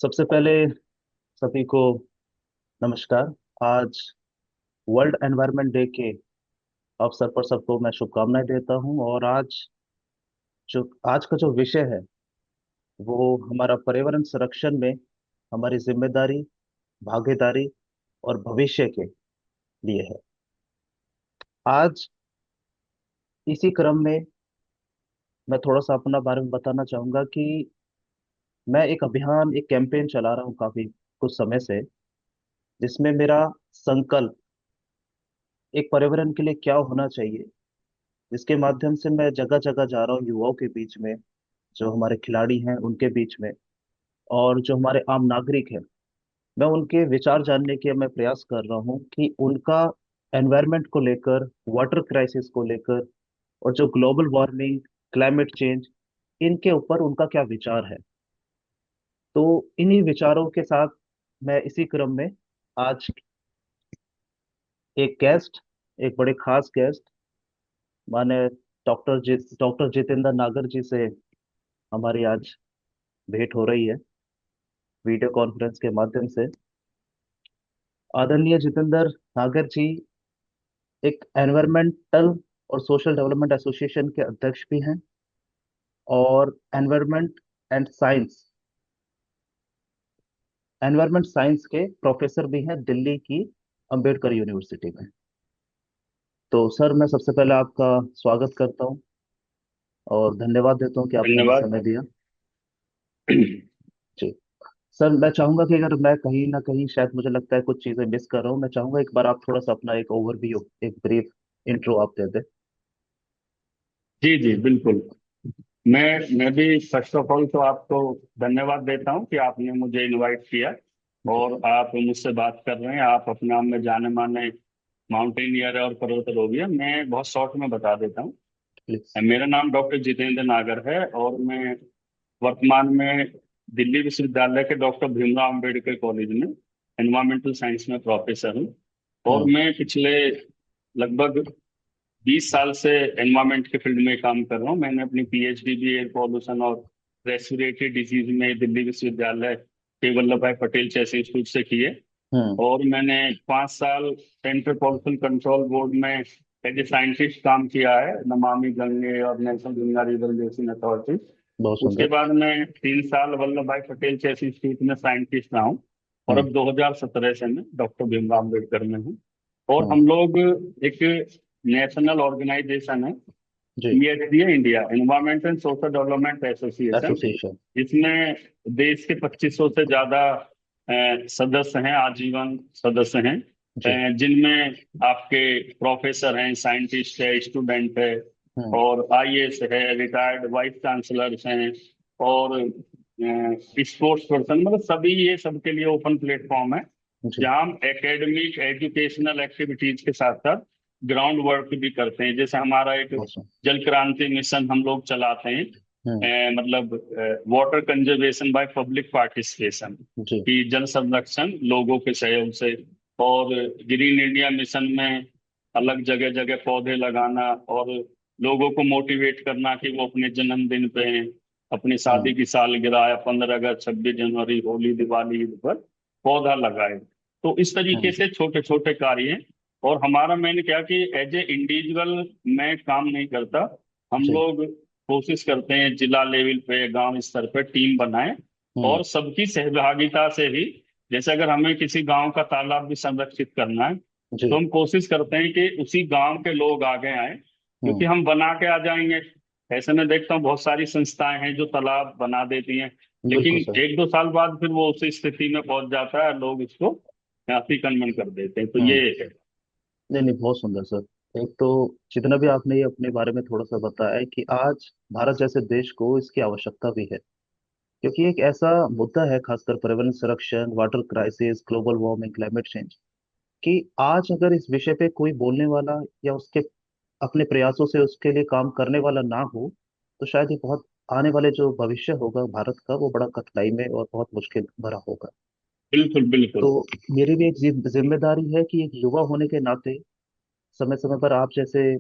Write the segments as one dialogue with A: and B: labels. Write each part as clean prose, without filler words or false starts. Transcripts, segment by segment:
A: सबसे पहले सभी को नमस्कार। आज वर्ल्ड एनवायरनमेंट डे के अवसर पर सबको मैं शुभकामनाएं देता हूं। और आज का जो विषय है वो हमारा पर्यावरण संरक्षण में हमारी जिम्मेदारी, भागीदारी और भविष्य के लिए है। आज इसी क्रम में मैं थोड़ा सा अपना बारे में बताना चाहूंगा कि मैं एक कैंपेन चला रहा हूँ काफी कुछ समय से, जिसमें मेरा संकल्प एक पर्यावरण के लिए क्या होना चाहिए, जिसके माध्यम से मैं जगह जगह जा रहा हूँ युवाओं के बीच में, जो हमारे खिलाड़ी हैं उनके बीच में, और जो हमारे आम नागरिक हैं, मैं उनके विचार जानने के मैं प्रयास कर रहा हूँ कि उनका एनवायरनमेंट को लेकर, वाटर क्राइसिस को लेकर और जो ग्लोबल वार्मिंग, क्लाइमेट चेंज, इनके ऊपर उनका क्या विचार है। तो इन्हीं विचारों के साथ मैं इसी क्रम में आज एक गेस्ट, एक बड़े खास गेस्ट, माने डॉक्टर जितेंद्र नागर जी से हमारी आज भेंट हो रही है वीडियो कॉन्फ्रेंस के माध्यम से। आदरणीय जितेंद्र नागर जी एक एनवायरमेंटल और सोशल डेवलपमेंट एसोसिएशन के अध्यक्ष भी हैं, और एनवायरमेंट साइंस के प्रोफेसर भी हैं दिल्ली की अंबेडकर यूनिवर्सिटी में। तो सर, मैं सबसे पहले आपका स्वागत करता हूं और धन्यवाद देता हूं कि आपने हमें
B: धन्यवाद।
A: समय दिया। जी सर, मैं चाहूंगा कि अगर मैं कहीं ना कहीं, शायद मुझे लगता है कुछ चीजें मिस कर रहा हूं, मैं चाहूंगा एक बार आप थोड़ा सा अपना एक ओवरव्यू, एक ब्रीफ इंट्रो आप दे दें।
B: जी जी बिल्कुल। मैं भी फर्स्ट ऑफ ऑल तो आपको धन्यवाद देता हूं कि आपने मुझे इनवाइट किया
A: जी
B: और आप मुझसे बात कर रहे हैं। आप अपने आप में जाने माने माउंटेनियर और पर्वतारोही हैं। मैं बहुत शॉर्ट में बता देता हूं।
A: प्लीज।
B: मेरा नाम डॉक्टर जितेंद्र नागर है और मैं वर्तमान में दिल्ली विश्वविद्यालय के डॉक्टर भीमराव अम्बेडकर कॉलेज में एनवायरमेंटल साइंस में प्रोफेसर हूँ। और
A: हम्म।
B: मैं पिछले लगभग 20 साल से एनवायरमेंट के फील्ड में काम कर रहा हूँ। मैंने अपनी पीएचडी भी एयर पॉल्यूशन और रेस्पिरेटरी डिजीज में दिल्ली विश्वविद्यालय के वल्लभ भाई पटेल चैसे इंस्टीट्यूट से किए।
A: हम्म।
B: और मैंने 5 साल सेंट्रल पॉल्यूशन कंट्रोल बोर्ड में एज ए साइंटिस्ट काम किया है, नमामि गंगे और national Ganga river basin authority.
A: बहुत
B: उसके
A: सुंदर।
B: बाद मैं 3 साल वल्लभ भाई पटेल चैसे इंस्टीट्यूट में साइंटिस्ट रहा हूँ। और
A: हम्म।
B: अब 2017 से मैं डॉक्टर भीमराव अम्बेडकर में हूँ। और
A: हम्म।
B: हम लोग एक नेशनल ऑर्गेनाइजेशन है,
A: जी।
B: ईएचडी है, India environment and social development association.
A: Association.
B: इसमें देश के 2500 से ज्यादा सदस्य हैं, आजीवन सदस्य हैं।
A: जी।
B: जिनमें आपके प्रोफेसर हैं, साइंटिस्ट है, स्टूडेंट है,
A: हम्म।
B: और आईएएस है, रिटायर्ड वाइस चांसलर्स हैं, और स्पोर्ट्स पर्सन, मतलब सभी, ये सबके लिए ओपन प्लेटफॉर्म है
A: जी।
B: जहाँ हम एकेडमिक एजुकेशनल एक्टिविटीज के साथ साथ ग्राउंड वर्क भी करते हैं। जैसे हमारा एक
A: बहुत सुंदर।
B: जल क्रांति मिशन हम लोग चलाते हैं।
A: हम्म।
B: मतलब water conservation by public participation,
A: जी।
B: कि जल संरक्षण लोगों के सहयोग से। और ग्रीन इंडिया मिशन में अलग जगह जगह पौधे लगाना और लोगों को मोटिवेट करना कि वो अपने जन्मदिन पे, अपनी
A: हम्म।
B: शादी की सालगिरह या 15 अगस्त, 26 जनवरी, होली, दिवाली, ईद पर पौधा लगाए। तो इस तरीके
A: हम्म।
B: से छोटे छोटे कार्य हैं। और हमारा मैंने क्या कि एज ए इंडिविजुअल मैं काम नहीं करता। हम
A: जी।
B: लोग कोशिश करते हैं जिला लेवल पे, गांव स्तर पे टीम बनाएं
A: हम्म।
B: और सबकी सहभागिता से ही। जैसे अगर हमें किसी गांव का तालाब भी संरक्षित करना है तो
A: जी।
B: हम कोशिश करते हैं कि उसी गांव के लोग आगे आए, क्योंकि
A: हम्म।
B: हम बना के आ जाएंगे। ऐसे में देखता हूँ बहुत सारी संस्थाएं हैं जो तालाब बना देती हैं, लेकिन
A: बिल्कुल सर।
B: 1-2 साल बाद फिर वो उसी स्थिति में पहुंच जाता है, लोग इसको अतिक्रमण कर देते हैं। तो ये
A: हम्म।
B: है।
A: नहीं नहीं, बहुत सुंदर सर। एक तो जितना भी आपने ये अपने बारे में थोड़ा सा बताया है कि आज भारत जैसे देश को इसकी आवश्यकता भी है, क्योंकि एक ऐसा मुद्दा है, खासकर पर्यावरण संरक्षण, water crisis, global warming, climate change, कि आज अगर इस विषय पे कोई बोलने वाला या उसके अपने प्रयासों से उसके लिए काम करने वाला ना हो, तो शायद ये बहुत आने वाले जो भविष्य होगा भारत का, वो बड़ा कठिनाई में और बहुत मुश्किल भरा होगा।
B: बिल्कुल
A: तो
B: बिल्कुल।
A: मेरी भी एक जिम्मेदारी है कि एक युवा होने के नाते समय समय पर आप जैसे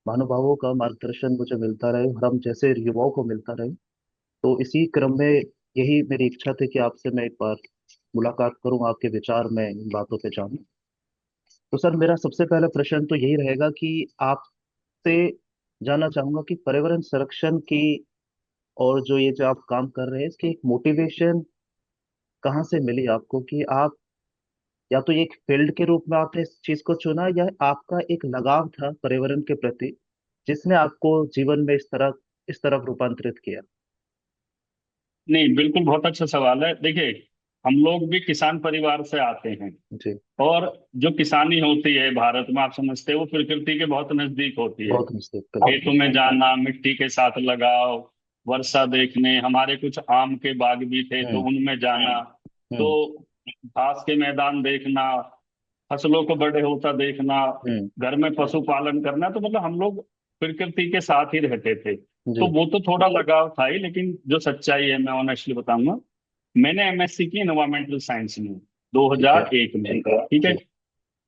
A: महानुभावों का मार्गदर्शन मुझे मिलता रहे और हम जैसे युवाओं को मिलता रहे। तो इसी क्रम में यही मेरी इच्छा थी कि आपसे मैं एक बार मुलाकात करूं, आपके विचार में इन बातों पे जानूं। तो सर, मेरा सबसे पहला प्रश्न तो यही रहेगा कि आपसे जानना चाहूंगा कि पर्यावरण संरक्षण की और जो ये जो आप काम कर रहे हैं, इसकी एक मोटिवेशन कहाँ से मिली आपको कि आप, या तो ये एक फील्ड के रूप में आपने इस चीज को चुना, या आपका एक लगाव था पर्यावरण के प्रति जिसने आपको जीवन में इस तरफ रूपांतरित किया।
B: नहीं, बिल्कुल बहुत अच्छा सवाल है। देखिए, हम लोग भी किसान परिवार से आते हैं।
A: जी।
B: और जो किसानी होती है भारत में, आप समझते हैं, वो प्रकृति के बहुत नजदीक होती है।
A: बहुत मिस्टेक कर।
B: खेतों में जाना, मिट्टी के साथ लगाव, वर्षा देखने, हमारे कुछ आम के बाग भी थे तो
A: हम्म।
B: उनमें जाना। तो
A: हम्म।
B: घास के मैदान देखना, फसलों को बड़े होता देखना,
A: हम्म।
B: घर में पशुपालन करना, तो मतलब हम लोग प्रकृति के साथ ही रहते थे। तो
A: जी।
B: वो तो थोड़ा लगाव था ही, लेकिन जो सच्चाई है मैं ऑनेस्टली बताऊंगा। मैंने एमएससी की एनवायरमेंटल साइंस में
A: ठीक है।
B: 2001 में, ठीक है।
A: जी।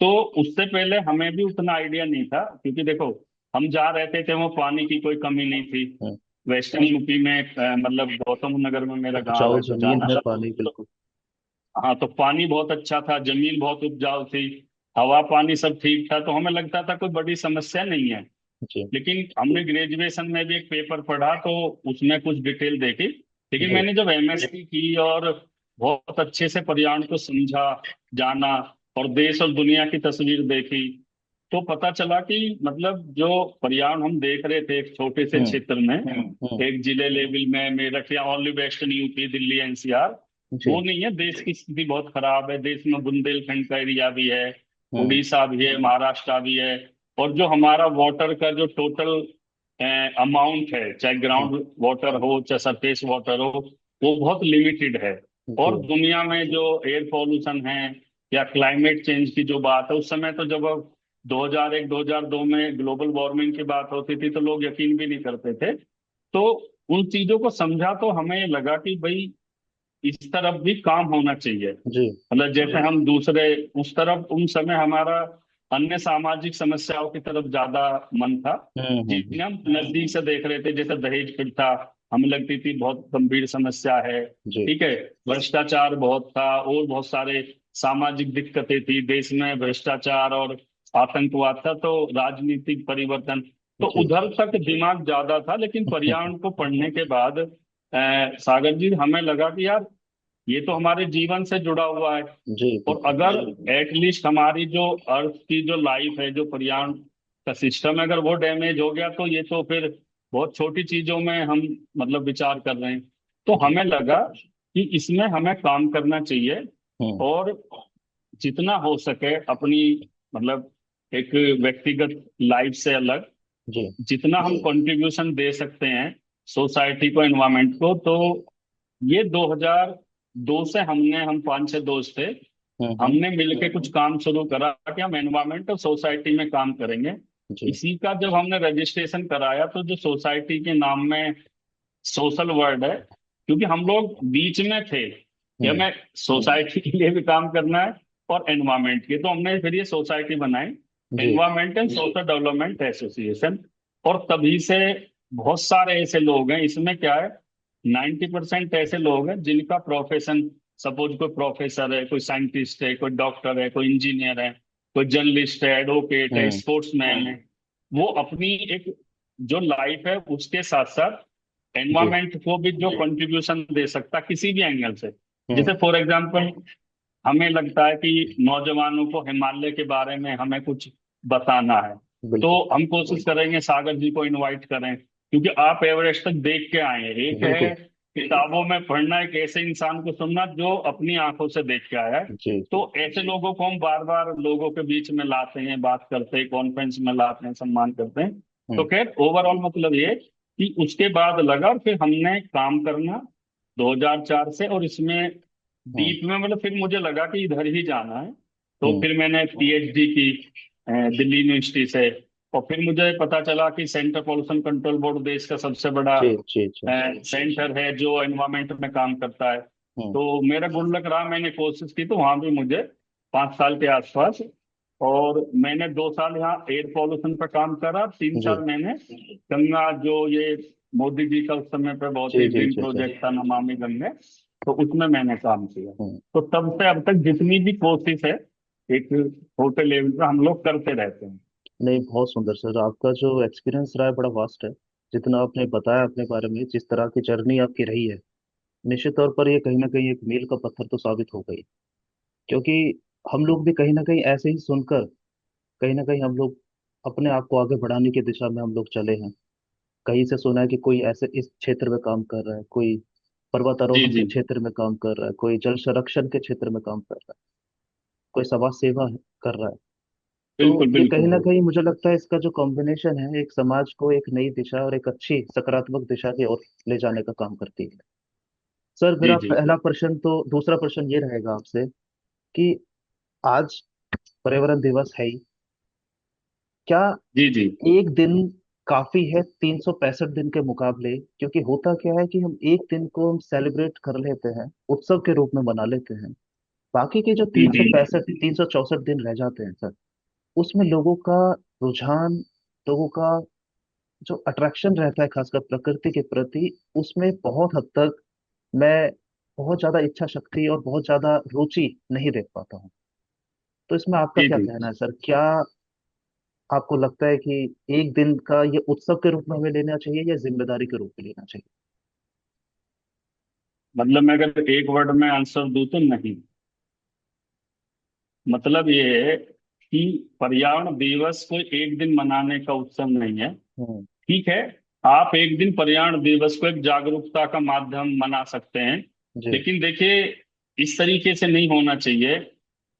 B: तो उससे पहले हमें भी उतना आइडिया नहीं था, क्योंकि देखो, हम जहाँ रहते थे वो पानी की कोई कमी नहीं थी।
A: हम्म।
B: वेस्टर्न यूपी में मतलब गौतम नगर में मेरा गांव
A: उपजाऊ
B: है
A: जमीन
B: सुजाना।
A: है, पानी
B: तो
A: बिल्कुल।
B: हाँ, तो पानी बहुत अच्छा था, जमीन बहुत उपजाऊ थी, हवा पानी सब ठीक था, तो हमें लगता था कोई बड़ी समस्या नहीं है।
A: जी।
B: लेकिन हमने ग्रेजुएशन में भी एक पेपर पढ़ा तो उसमें कुछ डिटेल देखी। लेकिन
A: जी।
B: मैंने जब एमएससी की और बहुत अच्छे से पर्यावरण को समझा, जाना, और देश और दुनिया की तस्वीर देखी, तो पता चला कि मतलब जो पर्यावरण हम देख रहे थे एक छोटे से
A: हम्म।
B: क्षेत्र में,
A: हम्म।
B: एक जिले लेवल में, मेरठ या only western UP, Delhi NCR, वो
A: जी।
B: नहीं है। देश की स्थिति बहुत खराब है। देश में बुंदेलखंड का एरिया भी है,
A: हम्म।
B: उड़ीसा भी है, महाराष्ट्र भी है। और जो हमारा वाटर का जो टोटल अमाउंट है, चाहे
A: हम्म।
B: ग्राउंड वाटर हो चाहे सरफेस वाटर हो, वो बहुत लिमिटेड है।
A: जी।
B: और दुनिया में जो एयर पॉल्यूशन है या क्लाइमेट चेंज की जो बात है, उस समय तो जब 2001 2002 में ग्लोबल वार्मिंग की बात होती थी तो लोग यकीन भी नहीं करते थे। तो उन चीजों को समझा तो हमें लगा कि भाई इस तरफ भी काम होना चाहिए।
A: जी।
B: मतलब जैसे हम दूसरे उस तरफ, उन समय हमारा अन्य सामाजिक समस्याओं की तरफ ज्यादा मन था, जिन्हें हम नजदीक से देख रहे थे। जैसे दहेज प्रथा हमें लगती थी बहुत गंभीर समस्या है,
A: जी।
B: ठीक है। भ्रष्टाचार बहुत था, और बहुत सारे सामाजिक दिक्कतें थी देश में, भ्रष्टाचार और आतंकवाद था, तो राजनीतिक परिवर्तन, तो
A: जी।
B: उधर तक दिमाग ज्यादा था। लेकिन पर्यावरण को पढ़ने के बाद सागर जी, हमें लगा कि यार ये तो हमारे जीवन से जुड़ा हुआ है।
A: जी
B: और
A: बिल्कुल।
B: अगर एटलीस्ट हमारी जो अर्थ की जो लाइफ है, जो पर्यावरण का सिस्टम है, अगर वो डैमेज हो गया तो ये तो फिर बहुत छोटी चीजों में हम मतलब विचार कर रहे हैं। तो
A: जी।
B: हमें लगा कि इसमें हमें काम करना चाहिए।
A: हम्म।
B: और जितना हो सके अपनी मतलब एक व्यक्तिगत लाइफ से अलग
A: जी।
B: जितना हम कंट्रीब्यूशन दे सकते हैं सोसाइटी को, एनवायरमेंट को, तो ये 2002 से हम 5-6 दोस्त थे,
A: हम्म।
B: हमने मिलके कुछ काम शुरू करा कि हम एनवायरमेंट और सोसाइटी में काम करेंगे।
A: जी।
B: इसी का जब हमने रजिस्ट्रेशन कराया तो जो सोसाइटी के नाम में सोशल वर्ड है, क्योंकि हम लोग बीच में थे कि
A: हम्म।
B: हमें सोसाइटी के लिए भी काम करना है और एनवायरमेंट के, तो हमने फिर ये सोसाइटी बनाई,
A: जी।
B: Environment and social development association. और तभी से बहुत सारे ऐसे लोग हैं, इसमें क्या है, 90% ऐसे लोग हैं जिनका प्रोफेशन, सपोज कोई प्रोफेसर है, कोई साइंटिस्ट है, कोई डॉक्टर है, कोई इंजीनियर है, कोई जर्नलिस्ट है, एडवोकेट है,
A: हम्म।
B: स्पोर्ट्समैन है, वो अपनी एक जो लाइफ है उसके साथ साथ
A: जी।
B: एनवायरमेंट को भी जो कंट्रीब्यूशन दे सकता किसी भी एंगल से।
A: हम्म।
B: जैसे फॉर एग्जांपल, हमें लगता है कि नौजवानों को हिमालय के बारे में हमें कुछ बताना है, तो
A: बिल्कुल।
B: हम कोशिश करेंगे सागर जी को इनवाइट करें, क्योंकि आप एवरेस्ट तक देख के आए हैं। एक है
A: बिल्कुल।
B: किताबों में पढ़ना, एक ऐसे इंसान को सुनना जो अपनी आंखों से देख के आया है।
A: जी।
B: तो
A: जी।
B: ऐसे लोगों को हम बार बार लोगों के बीच में लाते हैं, बात करते हैं, कॉन्फ्रेंस में लाते हैं, सम्मान करते हैं। तो
A: हम्म।
B: खैर ओवरऑल मतलब ये कि उसके बाद लगा, और फिर हमने काम करना 2004 से, और इसमें
A: हम्म।
B: डीप में मतलब फिर मुझे लगा कि इधर ही जाना है। तो
A: हम्म।
B: फिर मैंने पीएचडी की दिल्ली यूनिवर्सिटी से। और फिर मुझे पता चला कि सेंटर पॉल्यूशन कंट्रोल बोर्ड देश का सबसे बड़ा
A: जी। जी। जी।
B: सेंटर है जो एनवायरमेंट में काम करता है।
A: हम्म।
B: तो मेरा गुड लक रहा, मैंने कोशिश की तो वहां भी मुझे 5 साल के आसपास। और मैंने 2 साल यहाँ एयर पॉल्यूशन पर काम करा, 3 साल
A: जी।
B: मैंने गंगा जो ये मोदी जी का उस समय पे बहुत
A: जी
B: ही
A: जी
B: ड्रीम
A: जी जी।
B: प्रोजेक्ट था, नमामि गंगे। तो उसमें मैंने काम किया।
A: हम्म।
B: तो तब से अब तक जितनी भी कोशिश है, एक छोटे लेवल पे हम लोग करते रहते हैं।
A: नहीं, बहुत सुंदर सर, आपका जो एक्सपीरियंस रहा है बड़ा वास्ट है। जितना आपने बताया अपने बारे में, जिस तरह की जर्नी आपकी रही है, निश्चित तौर पर ये कहीं ना कहीं एक मील का पत्थर तो साबित हो गई। क्योंकि हम लोग भी कहीं ना कहीं ऐसे ही सुनकर, कहीं ना कहीं हम लोग अपने आप को आगे बढ़ाने की दिशा में हम लोग चले हैं। कहीं से सुना है कि कोई ऐसे इस क्षेत्र में काम कर रहा है, कोई
B: जी
A: पर्वतारोहण के
B: जी।
A: क्षेत्र में काम कर रहा है, कोई जल संरक्षण के क्षेत्र में काम कर रहा है, कोई समाज सेवा कर रहा है। तो
B: बिल्कुल
A: ये
B: बिल्कुल
A: कहीं ना कहीं
B: बिल्कुल।
A: मुझे लगता है इसका जो कॉम्बिनेशन है, एक समाज को एक नई दिशा और एक अच्छी सकारात्मक दिशा की ओर ले जाने का काम करती है। सर,
B: जी
A: मेरा
B: जी
A: पहला प्रश्न तो, दूसरा प्रश्न ये रहेगा आपसे कि आज पर्यावरण दिवस है ही, क्या
B: जी जी
A: एक दिन काफी है 365 दिन के मुकाबले? क्योंकि होता क्या है कि हम एक दिन को हम सेलिब्रेट कर लेते हैं, उत्सव के रूप में मना लेते हैं। बाकी के जो
B: जी
A: तीन सौ
B: जी।
A: पैंसठ 364 दिन रह जाते हैं सर, उसमें लोगों का रुझान, लोगों का जो अट्रैक्शन रहता है खासकर प्रकृति के प्रति, उसमें बहुत हद तक मैं बहुत ज्यादा इच्छा शक्ति और बहुत ज्यादा रुचि नहीं देख पाता हूँ। तो इसमें आपका
B: जी
A: क्या
B: जी।
A: कहना है सर? क्या आपको लगता है कि एक दिन का ये उत्सव के रूप में हमें लेना चाहिए या जिम्मेदारी के रूप में लेना चाहिए?
B: मतलब मैं अगर एक वर्ड में आंसर दूं तो नहीं। मतलब ये है कि पर्यावरण दिवस कोई एक दिन मनाने का उत्सव नहीं है।
A: हम्म।
B: ठीक है, आप एक दिन पर्यावरण दिवस को एक जागरूकता का माध्यम बना सकते हैं।
A: जी।
B: लेकिन देखिए, इस तरीके से नहीं होना चाहिए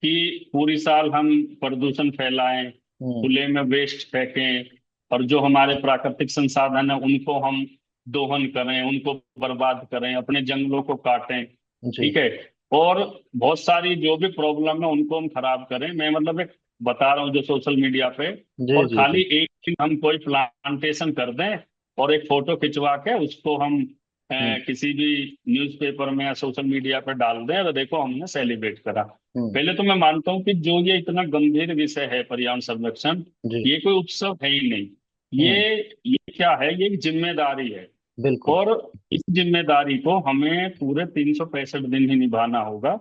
B: कि पूरी साल हम प्रदूषण फैलाएं,
A: हम्म।
B: खुले में वेस्ट फेंकें, और जो हमारे प्राकृतिक संसाधन है उनको हम दोहन करें, उनको बर्बाद करें, अपने जंगलों को काटें।
A: जी
B: ठीक है। और बहुत सारी जो भी प्रॉब्लम है उनको हम खराब करें। मैं मतलब एक बता रहा हूँ जो सोशल मीडिया पे,
A: जी
B: और
A: जी
B: खाली
A: जी।
B: एक दिन हम कोई प्लांटेशन कर दें और एक फोटो खिंचवा के उसको हम
A: हम्म।
B: किसी भी न्यूज़पेपर में या सोशल मीडिया पर डाल दें और देखो हमने सेलिब्रेट करा।
A: हम्म।
B: पहले तो मैं मानता हूँ कि जो ये इतना गंभीर विषय है पर्यावरण संरक्षण,
A: जी।
B: ये कोई उत्सव है ही नहीं। ये
A: हम्म।
B: ये क्या है, ये एक जिम्मेदारी है।
A: बिल्कुल।
B: और इस जिम्मेदारी को हमें पूरे 365 दिन ही निभाना होगा,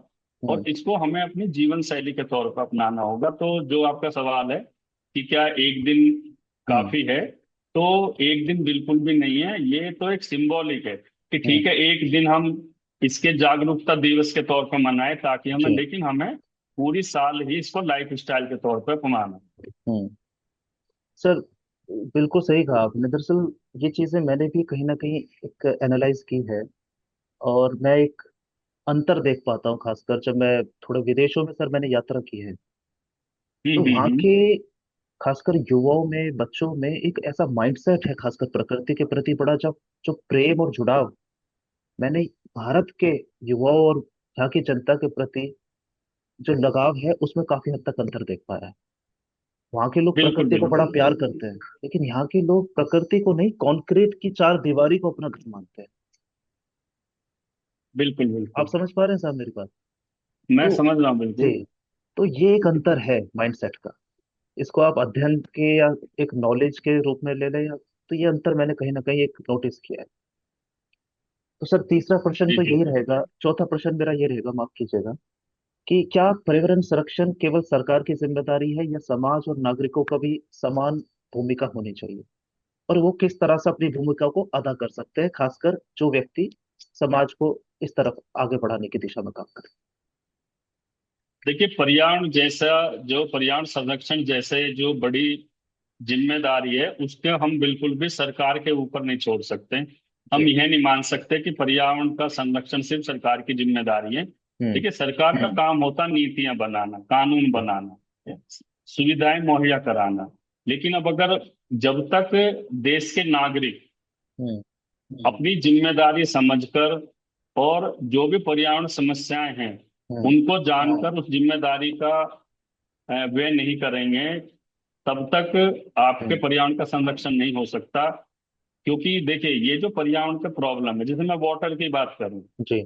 B: और
A: हम्म।
B: इसको हमें अपनी जीवन शैली के तौर पर अपनाना होगा। तो जो आपका सवाल है कि क्या एक दिन
A: हम्म।
B: काफी है, तो एक दिन बिल्कुल भी नहीं है। ये तो एक सिंबॉलिक है कि
A: हम्म।
B: ठीक है, एक दिन हम इसके जागरूकता दिवस के तौर पर मनाएं, ताकि हमें,
A: जी।
B: लेकिन हमें पूरी साल ही इसको लाइफ स्टाइल के तौर पर अपनाना है।
A: हम्म। सर, बिल्कुल सही कहा आपने। दरअसल ये चीजें मैंने भी कहीं ना कहीं एक एनालाइज की है, और मैं एक अंतर देख पाता हूँ, खासकर जब मैं थोड़े विदेशों में सर मैंने यात्रा की है। तो वहाँ
B: हम्म।
A: के खासकर युवाओं में, बच्चों में एक ऐसा माइंडसेट है खासकर प्रकृति के प्रति बड़ा, जो जो प्रेम और जुड़ाव मैंने भारत के युवाओं और यहाँ की जनता के प्रति जो लगाव है, उसमें काफी हद तक अंतर देख पाया है। वहाँ के लोग
B: बिल्कुल
A: प्रकृति को बड़ा
B: बिल्कुल
A: प्यार करते हैं, लेकिन यहाँ के लोग प्रकृति को नहीं, कंक्रीट की चार दीवारी को अपना घर मानते हैं।
B: बिल्कुल
A: आप
B: बिल्कुल।
A: समझ पा रहे हैं साहब मेरी बात?
B: मैं
A: तो
B: समझ रहा हूँ
A: जी,
B: बिल्कुल।
A: तो ये एक अंतर है माइंडसेट का। इसको आप अध्ययन के या एक नॉलेज के रूप में ले लें, या तो ये अंतर मैंने कहीं ना कहीं एक नोटिस किया है। तो सर, तीसरा प्रश्न
B: जी
A: तो
B: जी।
A: यही रहेगा, चौथा प्रश्न मेरा ये रहेगा, माफ कीजिएगा, कि क्या पर्यावरण संरक्षण केवल सरकार की जिम्मेदारी है, या समाज और नागरिकों का भी समान भूमिका होनी चाहिए? और वो किस तरह से अपनी भूमिका को अदा कर सकते हैं, खासकर जो व्यक्ति समाज को इस तरफ आगे बढ़ाने की दिशा में काम करे?
B: देखिए, पर्यावरण जैसा, जो पर्यावरण संरक्षण जैसे जो बड़ी जिम्मेदारी है, उसके हम बिल्कुल भी सरकार के ऊपर नहीं छोड़ सकते। हम
A: जी।
B: यह नहीं मान सकते कि पर्यावरण का संरक्षण सिर्फ सरकार की जिम्मेदारी है।
A: हम्म।
B: ठीक है, सरकार का काम होता नीतियां बनाना, कानून
A: जी।
B: बनाना, सुविधाएं मुहैया कराना। लेकिन अब अगर, जब तक देश के नागरिक
A: हम्म।
B: अपनी जिम्मेदारी समझकर और जो भी पर्यावरण समस्याएं हैं
A: हम्म।
B: उनको जानकर उस जिम्मेदारी का वे नहीं करेंगे, तब तक आपके
A: हम्म।
B: पर्यावरण का संरक्षण नहीं हो सकता। क्योंकि देखिए, ये जो पर्यावरण का प्रॉब्लम है, जैसे मैं वाटर की बात करूं,
A: जी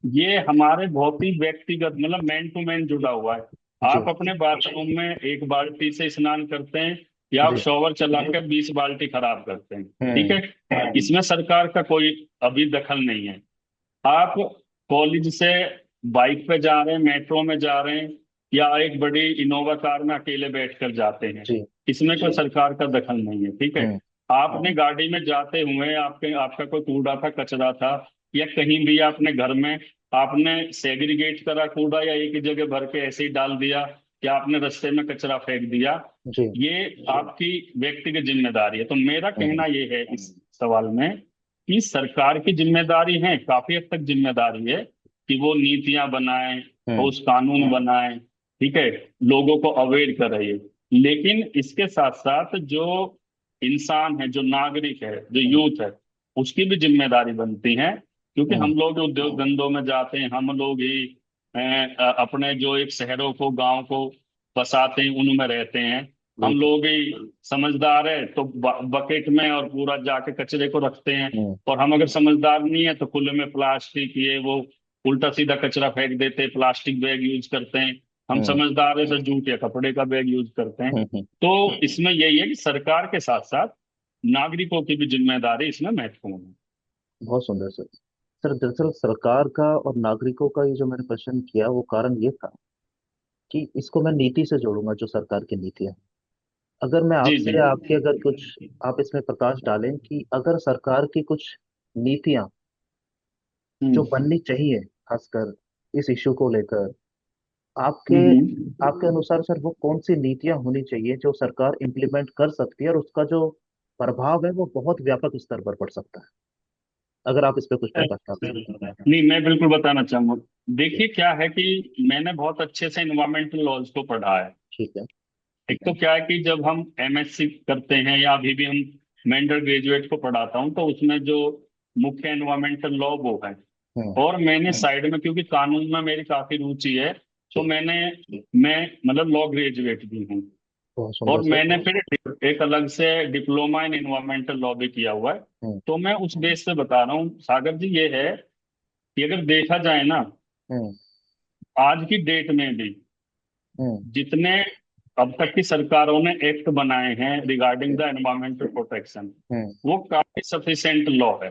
B: ये हमारे बहुत ही व्यक्तिगत, मतलब मैन टू मैन जुड़ा हुआ है। आप
A: जी।
B: अपने बाथरूम में एक बाल्टी से स्नान करते हैं या आप
A: जी।
B: शॉवर चला के 20 बाल्टी खराब करते हैं, ठीक
A: हम्म।
B: है, इसमें सरकार का कोई अभी दखल नहीं है। आप कॉलेज से बाइक पे जा रहे हैं, मेट्रो में जा रहे हैं, या एक बड़ी इनोवा कार में अकेले बैठकर जाते हैं,
A: जी।
B: इसमें कोई सरकार का दखल नहीं है, ठीक है।
A: हम्म।
B: आपने गाड़ी में जाते हुए आपका कोई कूड़ा था, कचरा था, या कहीं भी अपने घर में आपने सेग्रीगेट करा कूड़ा, या एक ही जगह भर के ऐसे ही डाल दिया, या आपने रास्ते में कचरा फेंक दिया,
A: जी।
B: ये आपकी व्यक्तिगत जिम्मेदारी है। तो मेरा
A: हम्म।
B: कहना ये है इस सवाल में कि सरकार की जिम्मेदारी है, काफी हद तक जिम्मेदारी है कि वो नीतियां बनाए,
A: हम्म।
B: ठोस कानून बनाए, ठीक है, लोगों को अवेयर करे। लेकिन इसके साथ साथ जो इंसान है, जो नागरिक है, जो
A: हम्म।
B: यूथ है, उसकी भी जिम्मेदारी बनती है, क्योंकि
A: हम्म।
B: हम लोग उद्योग धंधों में जाते हैं, हम लोग ही अपने जो एक शहरों को, गांव को बसाते हैं, उनमें रहते हैं, हम
A: बिल्कुल।
B: लोग ही समझदार है तो बकेट में और पूरा जाके कचरे को रखते हैं।
A: हम्म।
B: और हम अगर समझदार नहीं है तो खुले में प्लास्टिक, ये वो उल्टा सीधा कचरा फेंक देते हैं, प्लास्टिक बैग यूज करते हैं। हम
A: हम्म।
B: समझदार है तो जूट या कपड़े का बैग यूज करते हैं।
A: हम्म।
B: तो इसमें यही है कि सरकार के साथ साथ नागरिकों की भी जिम्मेदारी इसमें महत्वपूर्ण है।
A: बहुत सुंदर सर। सर दरअसल सरकार का और नागरिकों का ये जो मैंने प्रश्न किया वो कारण ये था कि इसको मैं नीति से जोड़ूंगा, जो सरकार की नीतियां। अगर मैं
B: जी
A: आपसे
B: जी।
A: या आपके अगर कुछ आप इसमें प्रकाश डालें कि अगर सरकार की कुछ नीतियां जो
B: हम्म
A: बननी चाहिए, खासकर इस इशू को लेकर, आपके
B: हम्म।
A: आपके अनुसार सर वो कौन सी नीतियां होनी चाहिए जो सरकार इम्प्लीमेंट कर सकती है और उसका जो प्रभाव है वो बहुत व्यापक स्तर पर पड़ सकता है? अगर आप इस पे कुछ प्रकाश डाल सकें।
B: नहीं, मैं बिल्कुल बताना चाहूंगा।
A: जी।
B: देखिए क्या है कि मैंने बहुत अच्छे से इन्वायरमेंटल लॉज को पढ़ा है।
A: ठीक है।
B: एक तो क्या है कि जब हम एमएससी करते हैं, या अभी भी हम, मैं अंडर ग्रेजुएट को पढ़ाता हूँ, तो उसमें जो मुख्य एनवायरमेंटल लॉ वो है।
A: हम्म।
B: और मैंने साइड में, क्योंकि कानून में मेरी काफी रुचि है, तो
A: जी।
B: मैं मतलब लॉ ग्रेजुएट भी हूँ।
A: बहुत
B: और
A: सुंदर सर।
B: मैंने फिर एक अलग से डिप्लोमा इन एनवायरमेंटल लॉ भी किया हुआ है।
A: हम्म।
B: तो मैं उस बेस पे बता रहा हूँ सागर जी, ये है कि अगर देखा जाए ना,
A: हम्म।
B: आज की डेट में भी
A: हम्म।
B: जितने अब तक की सरकारों ने एक्ट बनाए हैं रिगार्डिंग
A: जी।
B: The environmental protection,
A: hmm.
B: वो काफी सफिशिएंट लॉ है।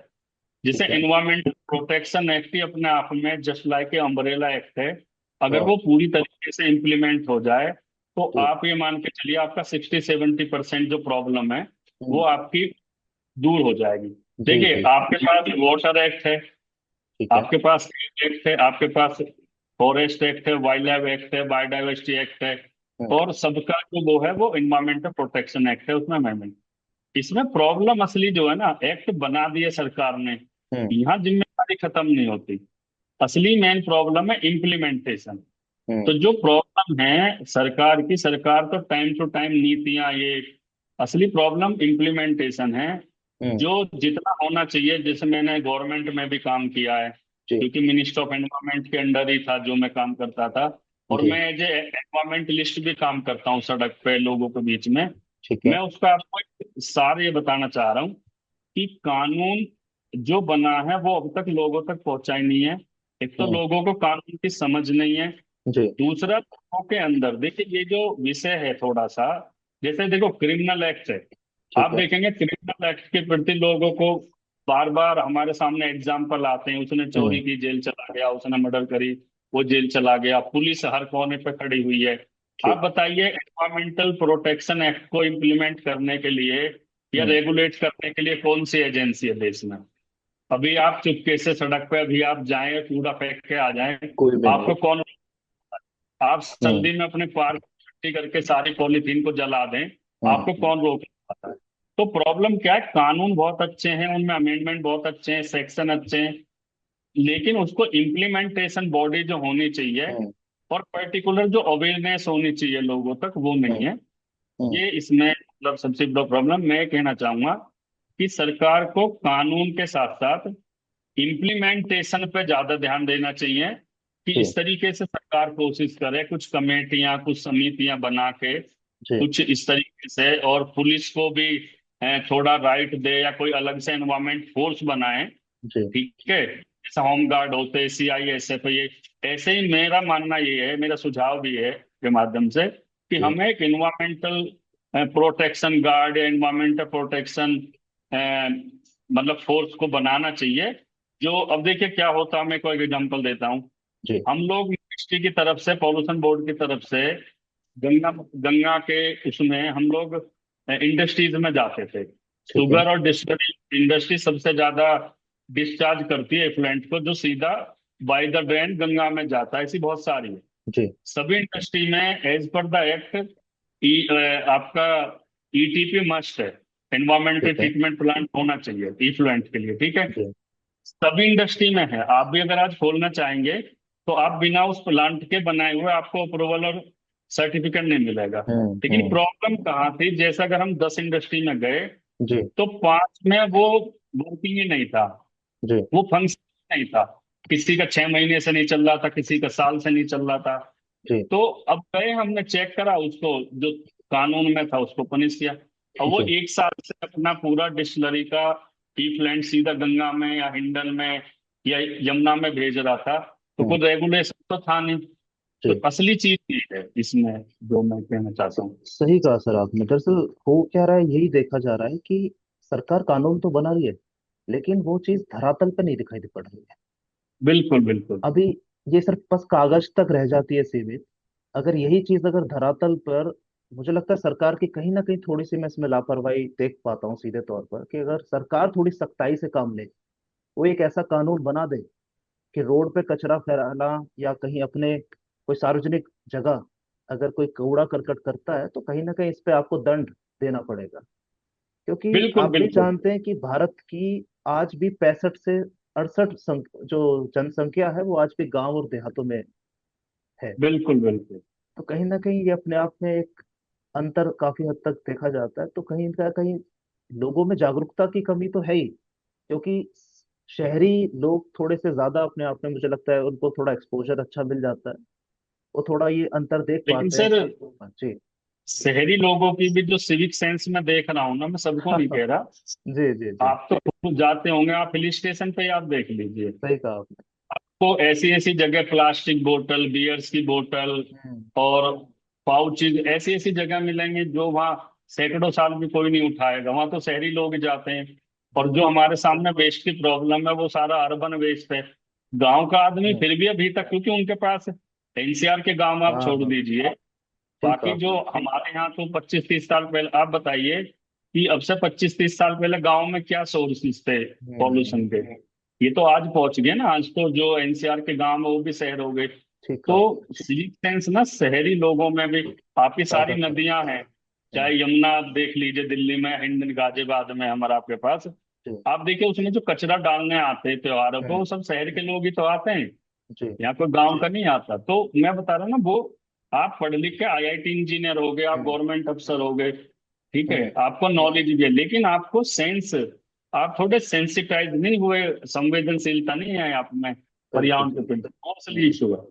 B: जैसे
A: ठीक है।
B: एनवायरमेंटल प्रोटेक्शन एक्ट ही अपने आप में just like a umbrella act है। अगर
A: वाह।
B: वो पूरी तरीके से इम्प्लीमेंट हो जाए, तो
A: जी।
B: आप ये मान के चलिए आपका 60-70% जो प्रॉब्लम है वो
A: हम्म।
B: आपकी दूर हो जाएगी।
A: जी
B: देखिए,
A: जी।
B: आपके पास वाटर एक्ट है,
A: ठीक है।
B: आपके पास एक्ट है, आपके पास फॉरेस्ट एक्ट है, वाइल्ड लाइफ एक्ट है, बायोडाइवर्सिटी एक्ट है,
A: हम्म।
B: और सबका जो वो है वो इन्वायरमेंटल प्रोटेक्शन एक्ट है, उसमें अमेंडमेंट। इसमें प्रॉब्लम असली जो है ना, एक्ट बना दिए सरकार ने,
A: हम्म।
B: यहाँ जिम्मेदारी खत्म नहीं होती। असली मेन प्रॉब्लम है इम्प्लीमेंटेशन।
A: हम्म।
B: तो जो प्रॉब्लम है सरकार की, सरकार तो टाइम टू टाइम नीतियां ये, असली प्रॉब्लम इम्प्लीमेंटेशन है।
A: हम्म।
B: जो जितना होना चाहिए, जैसे मैंने गवर्नमेंट में भी काम किया है,
A: जी।
B: क्योंकि मिनिस्टर ऑफ एनवायरमेंट के अंडर ही था जो मैं काम करता था। और
A: जी।
B: मैं एज ए एनवायरमेंटलिस्ट भी काम करता हूँ सड़क पे लोगों के बीच में।
A: ठीक है।
B: मैं उसका आपको एक सार ये बताना चाह रहा हूँ कि कानून जो बना है वो अब तक लोगों तक पहुंचा ही नहीं है। एक तो
A: हम्म।
B: लोगों को कानून की समझ नहीं है।
A: जी।
B: दूसरा, लोगों के अंदर देखिए ये जो विषय है थोड़ा सा, जैसे देखो क्रिमिनल एक्ट है,
A: ठीक
B: आप
A: है।
B: देखेंगे क्रिमिनल एक्ट के प्रति लोगों को बार बार हमारे सामने एग्जाम्पल आते हैं, उसने चोरी
A: हम्म।
B: की जेल चला गया, उसने मर्डर करी वो जेल चला गया, पुलिस हर कोने पे खड़ी हुई है। आप
A: ठीक।
B: बताइए, एनवायरमेंटल प्रोटेक्शन एक्ट को इम्प्लीमेंट करने के लिए या
A: हम्म।
B: रेगुलेट करने के लिए कौन सी एजेंसी है देश में? अभी आप चुपके से सड़क पे अभी आप जाएं, कूड़ा फेंक के आ जाएं,
A: कोई भी नहीं।
B: आपको कौन, आप
A: हम्म।
B: सर्दी में अपने पार्क इकट्ठी करके सारी पॉलीथीन को जला दें,
A: हम्म।
B: आपको कौन रोक पाता है? तो प्रॉब्लम क्या है, कानून बहुत अच्छे हैं, उनमें अमेंडमेंट बहुत अच्छे हैं, सेक्शन अच्छे हैं, लेकिन उसको इम्प्लीमेंटेशन बॉडी जो होनी चाहिए,
A: हम्म।
B: और पर्टिकुलर जो अवेयरनेस होनी चाहिए लोगों तक, वो नहीं
A: हम्म।
B: है।
A: हम्म।
B: ये इसमें मतलब सबसे बड़ा प्रॉब्लम मैं कहना चाहूंगा कि सरकार को कानून के साथ साथ इम्प्लीमेंटेशन पे ज्यादा ध्यान देना चाहिए। कि
A: जी।
B: इस तरीके से सरकार कोशिश करे, कुछ कमेटियां, कुछ समितियां बना के,
A: जी।
B: कुछ इस तरीके से, और पुलिस को भी थोड़ा राइट दे, या कोई अलग से एनवायरमेंट फोर्स बनाए,
A: जी।
B: ठीक है, जैसे होम गार्ड होते हैं, सीआईएसएफ, ये ऐसे ही मेरा मानना ये है, मेरा सुझाव भी है के माध्यम से, कि
A: जी।
B: हमें एक इन्वायरमेंटल प्रोटेक्शन गार्ड या एनवायरमेंटल प्रोटेक्शन मतलब फोर्स को बनाना चाहिए। जो अब देखिए क्या होता है, मैं कोई एग्जांपल देता हूँ।
A: जी।
B: हम लोग मिनिस्ट्री की तरफ से, पॉल्यूशन बोर्ड की तरफ से गंगा गंगा के उसमें हम लोग इंडस्ट्रीज में जाते थे।
A: ठीक है।
B: शुगर और डिस्टरी इंडस्ट्री सबसे ज्यादा डिस्चार्ज करती है इफ्लुएंट को, जो सीधा बाय द ड्रेन गंगा में जाता है। ऐसी बहुत सारी है।
A: जी।
B: सभी इंडस्ट्री में एज पर द एक्ट आपका ईटीपी मस्ट है। एनवायरमेंटल
A: ठीक है।
B: ट्रीटमेंट प्लांट होना चाहिए इफ्लुएंट के लिए, ठीक है।
A: जी।
B: सभी इंडस्ट्री में है। आप भी अगर आज खोलना चाहेंगे तो आप बिना उस प्लांट के बनाए हुए आपको अप्रूवल और सर्टिफिकेट नहीं मिलेगा। लेकिन
A: हम्म।
B: प्रॉब्लम कहाँ थी, जैसे अगर हम 10 इंडस्ट्री में गए
A: जी।
B: तो 5 में वो वर्किंग ही नहीं था,
A: जी।
B: वो फंक्शन नहीं था। किसी का 6 महीने से नहीं चल रहा था, किसी का साल से नहीं चल रहा था।
A: जी।
B: तो अब गए, हमने चेक करा उसको, जो कानून में था उसको पनिश किया। और वो
A: जी।
B: 1 साल से अपना पूरा डिस्टिलरी का इफ्लुएंट सीधा गंगा में या हिंडन में या यमुना में भेज रहा था। तो
A: हम्म।
B: कोई रेगुलेशन तो था नहीं। तो
A: जी।
B: असली चीज ये है इसमें, जो मैं कहना चाहता हूँ।
A: सही कहा सर आपने। दरअसल हो क्या रहा है, यही देखा जा रहा है कि सरकार कानून तो बना रही है, लेकिन वो चीज धरातल पे नहीं दिखाई दे पड़ रही है।
B: बिल्कुल बिल्कुल।
A: अभी ये सिर्फ बस कागज तक रह जाती है सीमित। अगर यही चीज अगर धरातल पर, मुझे लगता है सरकार की कहीं ना कहीं थोड़ी सी मैं इसमें लापरवाही देख पाता हूँ सीधे तौर पर, कि अगर सरकार थोड़ी सख्ताई से काम ले, वो एक ऐसा कानून बना दे कि रोड पे कचरा फैलाना या कहीं अपने कोई सार्वजनिक जगह अगर कोई कूड़ा करकट करता है, तो कहीं ना कहीं इस पे आपको दंड देना पड़ेगा। क्योंकि
B: बिल्कुल
A: आप भी
B: बिल्कुल।
A: जानते हैं कि भारत की आज भी 65 से 68 जो जनसंख्या है, वो आज भी गांव और देहातों में है।
B: बिल्कुल बिल्कुल।
A: तो कहीं ना कहीं ये अपने आप में एक अंतर काफी हद तक देखा जाता है। तो कहीं ना कहीं लोगों में जागरूकता की कमी तो है ही, क्योंकि शहरी लोग थोड़े से ज्यादा अपने आप में, मुझे लगता है उनको थोड़ा एक्सपोजर अच्छा मिल जाता है, वो थोड़ा ये अंतर देख
B: लेकिन
A: पाते हैं
B: सर,
A: चीजों में। जी।
B: शहरी लोगों की भी जो सिविक सेंस में देख रहा हूँ ना, मैं सबको नहीं कह रहा।
A: जी जी जी।
B: आप तो खुद जाते होंगे, आप हिल स्टेशन पे ही आप देख लीजिए।
A: सही कहा आपने।
B: तो ऐसी ऐसी जगह प्लास्टिक बोतल, बियर्स की बोतल
A: हम्म।
B: और पाउचेज ऐसी ऐसी जगह मिलेंगे जो वहाँ सैकड़ों साल भी कोई नहीं उठाएगा। वहां तो शहरी लोग ही जाते हैं। और जो हमारे सामने वेस्ट की प्रॉब्लम है वो सारा अर्बन वेस्ट है। गांव का आदमी
A: हम्म।
B: फिर भी अभी तक, क्योंकि उनके पास एनसीआर के गांव आप
A: हाँ
B: छोड़
A: हाँ।
B: दीजिए,
A: ठीक कहा
B: बाकी जो
A: आपने।
B: हमारे यहाँ तो 25-30 साल पहले, आप बताइए कि अब से 25-30 साल पहले गांव में क्या सोर्सेस थे पॉल्यूशन के। ये तो आज पहुंच गए ना, आज तो जो एनसीआर के गांव है वो भी शहर हो गए।
A: ठीक
B: तो
A: कहा।
B: सिविक सेंस ना शहरी लोगों में भी। आपकी सारी
A: ज्यादा था।
B: नदियां हैं, चाहे यमुना आप देख लीजिए, दिल्ली में, हिंद गाजियाबाद में हमारा आपके पास।
A: जी।
B: आप देखिए उसमें जो कचरा डालने आते हैं त्योहारों पे,
A: हम्म।
B: वो सब शहर के लोग ही तो आते हैं।
A: जी।
B: यहाँ कोई गांव का नहीं आता। तो मैं बता रहा हूँ ना, वो आप पढ़ लिख के आईआईटी इंजीनियर हो गए, आप
A: हम्म।
B: गवर्नमेंट अफसर हो गए, ठीक है,
A: हम्म।
B: आपको नॉलेज भी है, लेकिन आपको सेंस, आप थोड़े सेंसिटाइज नहीं हुए, संवेदनशीलता नहीं है आप में
A: बिल्कुल
B: पर्यावरण के
A: बिल्कुल।
B: प्रति। कौन इशू है।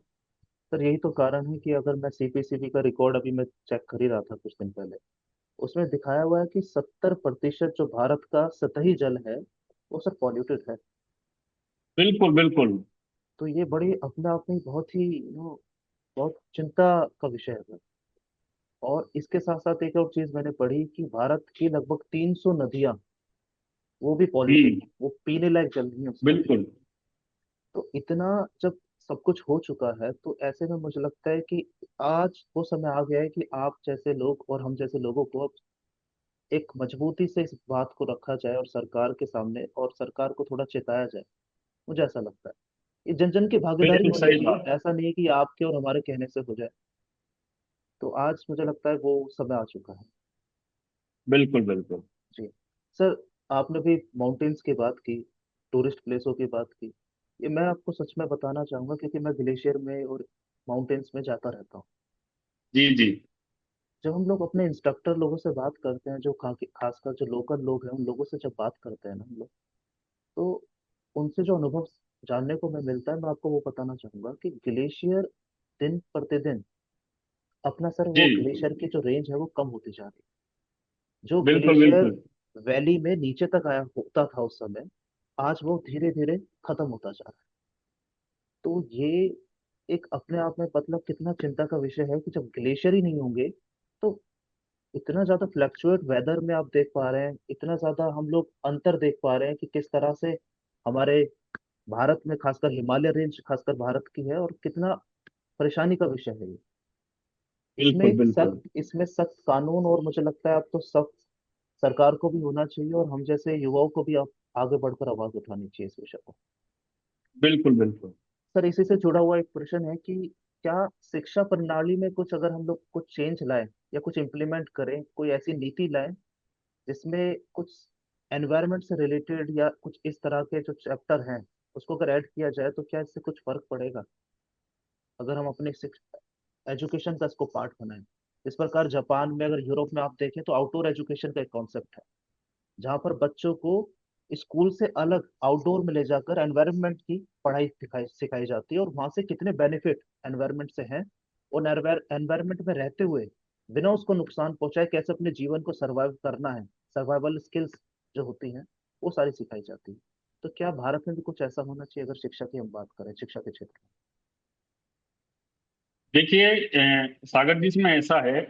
A: सर यही तो कारण है कि अगर मैं सीपीसीबी का रिकॉर्ड अभी मैं चेक कर ही रहा था कुछ दिन पहले, उसमें दिखाया हुआ है कि 70% जो भारत का सतही जल है, वो सर पॉल्यूटेड है।
B: बिल्कुल बिल्कुल।
A: तो ये बड़ी अपने आप में बहुत ही बहुत चिंता का विषय है। और इसके साथ साथ एक और चीज मैंने पढ़ी कि भारत की लगभग 300 नदियां, वो भी पॉल्यूटेड,
B: हम्म।
A: वो पीने लायक जल नहीं है उसका।
B: बिल्कुल।
A: तो इतना जब सब कुछ हो चुका है, तो ऐसे में मुझे लगता है कि आज वो समय आ गया है कि आप जैसे लोग और हम जैसे लोगों को अब एक मजबूती से इस बात को रखा जाए और सरकार के सामने, और सरकार को थोड़ा चेताया जाए। मुझे ऐसा लगता है ये जन जन की भागीदारी
B: बिल्कुल
A: होनी
B: सही
A: चाहिए,
B: बात।
A: ऐसा नहीं है कि आपके और हमारे कहने से हो जाए। तो आज मुझे लगता है वो समय आ चुका है।
B: बिल्कुल बिल्कुल।
A: जी। सर आपने भी माउंटेन्स की बात की, टूरिस्ट प्लेसों की बात की। ये मैं आपको सच में बताना चाहूंगा, क्योंकि मैं ग्लेशियर में और माउंटेन्स में जाता रहता हूँ।
B: जी जी।
A: जब हम लोग अपने इंस्ट्रक्टर लोगों से बात करते हैं, जो खासकर जो लोकल लोग हैं, उन लोगों से जब बात करते हैं ना हम लोग, तो उनसे जो अनुभव जानने को मैं मिलता है, मैं आपको वो बताना चाहूंगा कि ग्लेशियर दिन प्रतिदिन अपना सर, वो
B: जी।
A: ग्लेशियर की जो रेंज है वो कम होती जा रही है। जो
B: बिल्कुल
A: ग्लेशियर
B: बिल्कुल।
A: वैली में नीचे तक आया होता था उस समय, आज वो धीरे धीरे खत्म होता जा रहा है। तो ये एक अपने आप में मतलब कितना चिंता का विषय है कि जब ग्लेशियर ही नहीं होंगे, तो इतना ज्यादा फ्लक्चुएट वेदर में आप देख पा रहे हैं, इतना ज्यादा हम लोग अंतर देख पा रहे हैं कि किस तरह से हमारे भारत में खासकर हिमालय रेंज खासकर भारत की है, और कितना परेशानी का विषय है ये। इसमें
B: बिल्कुल
A: एक
B: बिल्कुल।
A: सख्त इसमें सख्त कानून, और मुझे लगता है अब तो सख्त सरकार को भी होना चाहिए, और हम जैसे युवाओं को भी अब आगे बढ़कर आवाज उठानी चाहिए इस विषय पर।
B: बिल्कुल बिल्कुल।
A: सर, इसी से जुड़ा हुआ एक प्रश्न है कि क्या शिक्षा प्रणाली में कुछ अगर हम लोग कुछ चेंज लाएं या कुछ इम्प्लीमेंट करें, कोई ऐसी नीति लाएं जिसमें कुछ एनवायरनमेंट से रिलेटेड या कुछ इस तरह के जो चैप्टर हैं उसको अगर ऐड किया जाए, तो क्या इससे कुछ फर्क पड़ेगा अगर हम अपने एजुकेशन का इसको पार्ट बनाएं? इस प्रकार जापान में, अगर यूरोप में आप देखें तो आउटडोर एजुकेशन का एक कॉन्सेप्ट है, जहाँ पर बच्चों को स्कूल से अलग आउटडोर में ले जाकर एनवायरनमेंट की पढ़ाई सिखाई सिखाई जाती है, और वहां से कितने बेनिफिट एनवायरनमेंट से हैं, और एनवायरनमेंट में रहते हुए बिना उसको नुकसान पहुंचाए कैसे अपने जीवन को सरवाइव करना है, सर्वाइवल स्किल्स जो होती हैं वो सारी सिखाई जाती है। तो क्या भारत में भी कुछ ऐसा होना चाहिए अगर शिक्षा की हम बात करें, शिक्षा के क्षेत्र
B: देखिए सागर जी, इसमें ऐसा है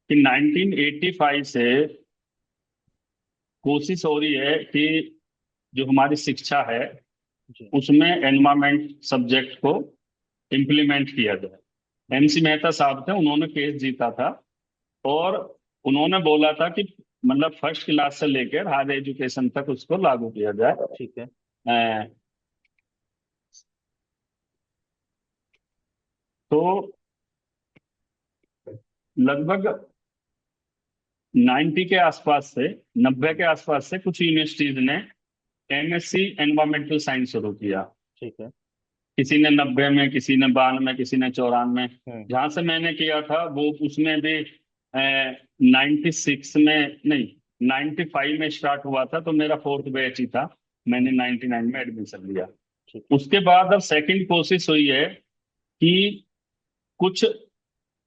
B: कि 1985 से कोशिश हो रही है कि जो हमारी शिक्षा है
A: में? जी।
B: उसमें एनवायरमेंट सब्जेक्ट को इम्प्लीमेंट किया जाए। एमसी मेहता साहब थे, उन्होंने केस जीता था। और उन्होंने बोला था कि मतलब फर्स्ट क्लास से लेकर हायर एजुकेशन तक उसको लागू किया जाए।
A: ठीक है।
B: अ, तो लगभग 90 के आसपास से, 90 के आसपास से कुछ यूनिवर्सिटीज ने एमएससी एनवायरमेंटल साइंस शुरू किया।
A: ठीक है।
B: किसी ने 90 में, किसी ने 92, किसी ने 94।
A: हम्म।
B: जहां से मैंने किया था वो उसमें भी 96 में नहीं, 95 में स्टार्ट हुआ था, तो मेरा फोर्थ बैच ही था। मैंने
A: हम्म।
B: 99 में एडमिशन लिया।
A: ठीक है।
B: उसके बाद अब सेकंड कोशिश हुई है कि कुछ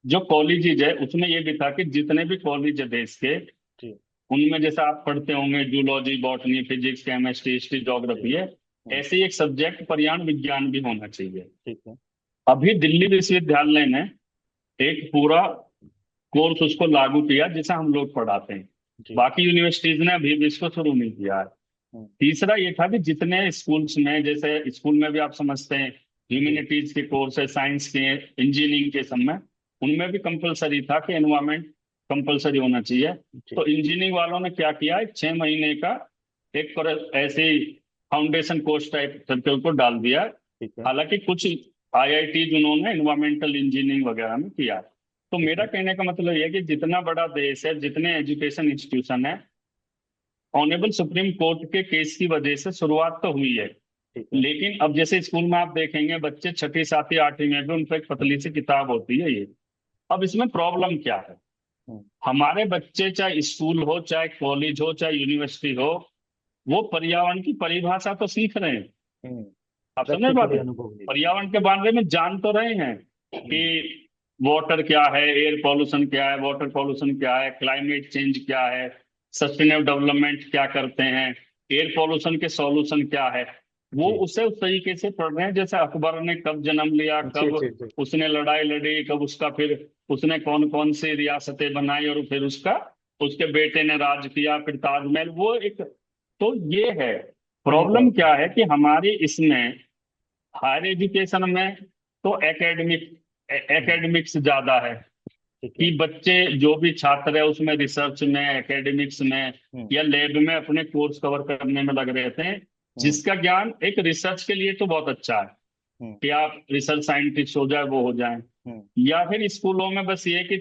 B: जो कॉलेजेज है उसमें ये भी था कि जितने भी कॉलेज है देश के,
A: जी।
B: उनमें जैसे आप पढ़ते होंगे zoology, botany, physics, chemistry, history,
A: जी।
B: ज्योग्राफी है, ऐसे ही एक सब्जेक्ट पर्यावरण विज्ञान भी होना चाहिए।
A: ठीक है।
B: अभी दिल्ली विश्वविद्यालय ने एक पूरा कोर्स उसको लागू किया जिसे हम लोग पढ़ाते हैं।
A: जी।
B: बाकी यूनिवर्सिटीज ने अभी भी इसको शुरू नहीं किया है।
A: हम्म।
B: तीसरा ये था कि जितने स्कूल्स में, जैसे स्कूल में भी आप समझते हैं
A: जी।
B: ह्यूमैनिटीज के कोर्स है, साइंस के, इंजीनियरिंग के, सब में उनमें भी कंपलसरी था कि एनवायरमेंट कंपलसरी होना चाहिए।
A: जी।
B: तो इंजीनियरिंग वालों ने क्या किया, एक 6 महीने का एक ऐसे ही फाउंडेशन कोर्स टाइप करके उसको डाल दिया।
A: ठीक है।
B: हालांकि कुछ आईआईटी उन्होंने एनवायरमेंटल इंजीनियरिंग वगैरह में किया। तो
A: ठीक
B: मेरा
A: है।
B: कहने का मतलब यह है कि जितना बड़ा देश है, जितने एजुकेशन इंस्टीट्यूशन है, ऑनेबल सुप्रीम कोर्ट के केस की वजह से शुरुआत तो हुई है।
A: ठीक है।
B: लेकिन अब जैसे स्कूल में आप देखेंगे बच्चे छठी सातवीं आठवीं में भी उन पर एक पतली सी किताब होती है ये। अब इसमें प्रॉब्लम क्या है?
A: हम्म।
B: हमारे बच्चे चाहे स्कूल हो, चाहे कॉलेज हो, चाहे यूनिवर्सिटी हो, वो पर्यावरण की परिभाषा तो सीख रहे हैं।
A: हम्म।
B: आप समझ बात
A: प्रैक्टिकली
B: है?
A: अनुभव ले रहे
B: पर्यावरण के बारे में जान तो रहे हैं
A: हैं।
B: कि वाटर क्या है, एयर पॉल्यूशन क्या है, वाटर पॉल्यूशन क्या है, क्लाइमेट चेंज क्या है, सस्टेनेबल डेवलपमेंट क्या करते हैं, एयर पॉल्यूशन के सॉल्यूशन क्या है। वो
A: जी।
B: उसे उस तरीके से पढ़ रहे हैं जैसे अकबर ने कब जन्म लिया,
A: जी।
B: कब
A: जी। जी।
B: उसने लड़ाई लड़ी, कब उसका फिर उसने कौन कौन सी रियासतें बनाई, और फिर उसका उसके बेटे ने राज किया, फिर ताजमहल, वो एक। तो ये है
A: सही
B: प्रॉब्लम,
A: बात है।
B: क्या है कि हमारी इसमें हायर एजुकेशन में तो
A: हम्म।
B: एकेडमिक्स ज्यादा है
A: ठीक
B: कि
A: है।
B: बच्चे जो भी छात्र है उसमें रिसर्च में, एकेडमिक्स में
A: हम्म।
B: या लैब में अपने कोर्स कवर करने में लग रहते हैं।
A: हम्म।
B: जिसका ज्ञान एक रिसर्च के लिए तो बहुत अच्छा है
A: हम्म।
B: कि आप रिसर्च साइंटिस्ट हो जाए, वो हो जाए।
A: हम्म।
B: या फिर स्कूलों में बस ये कि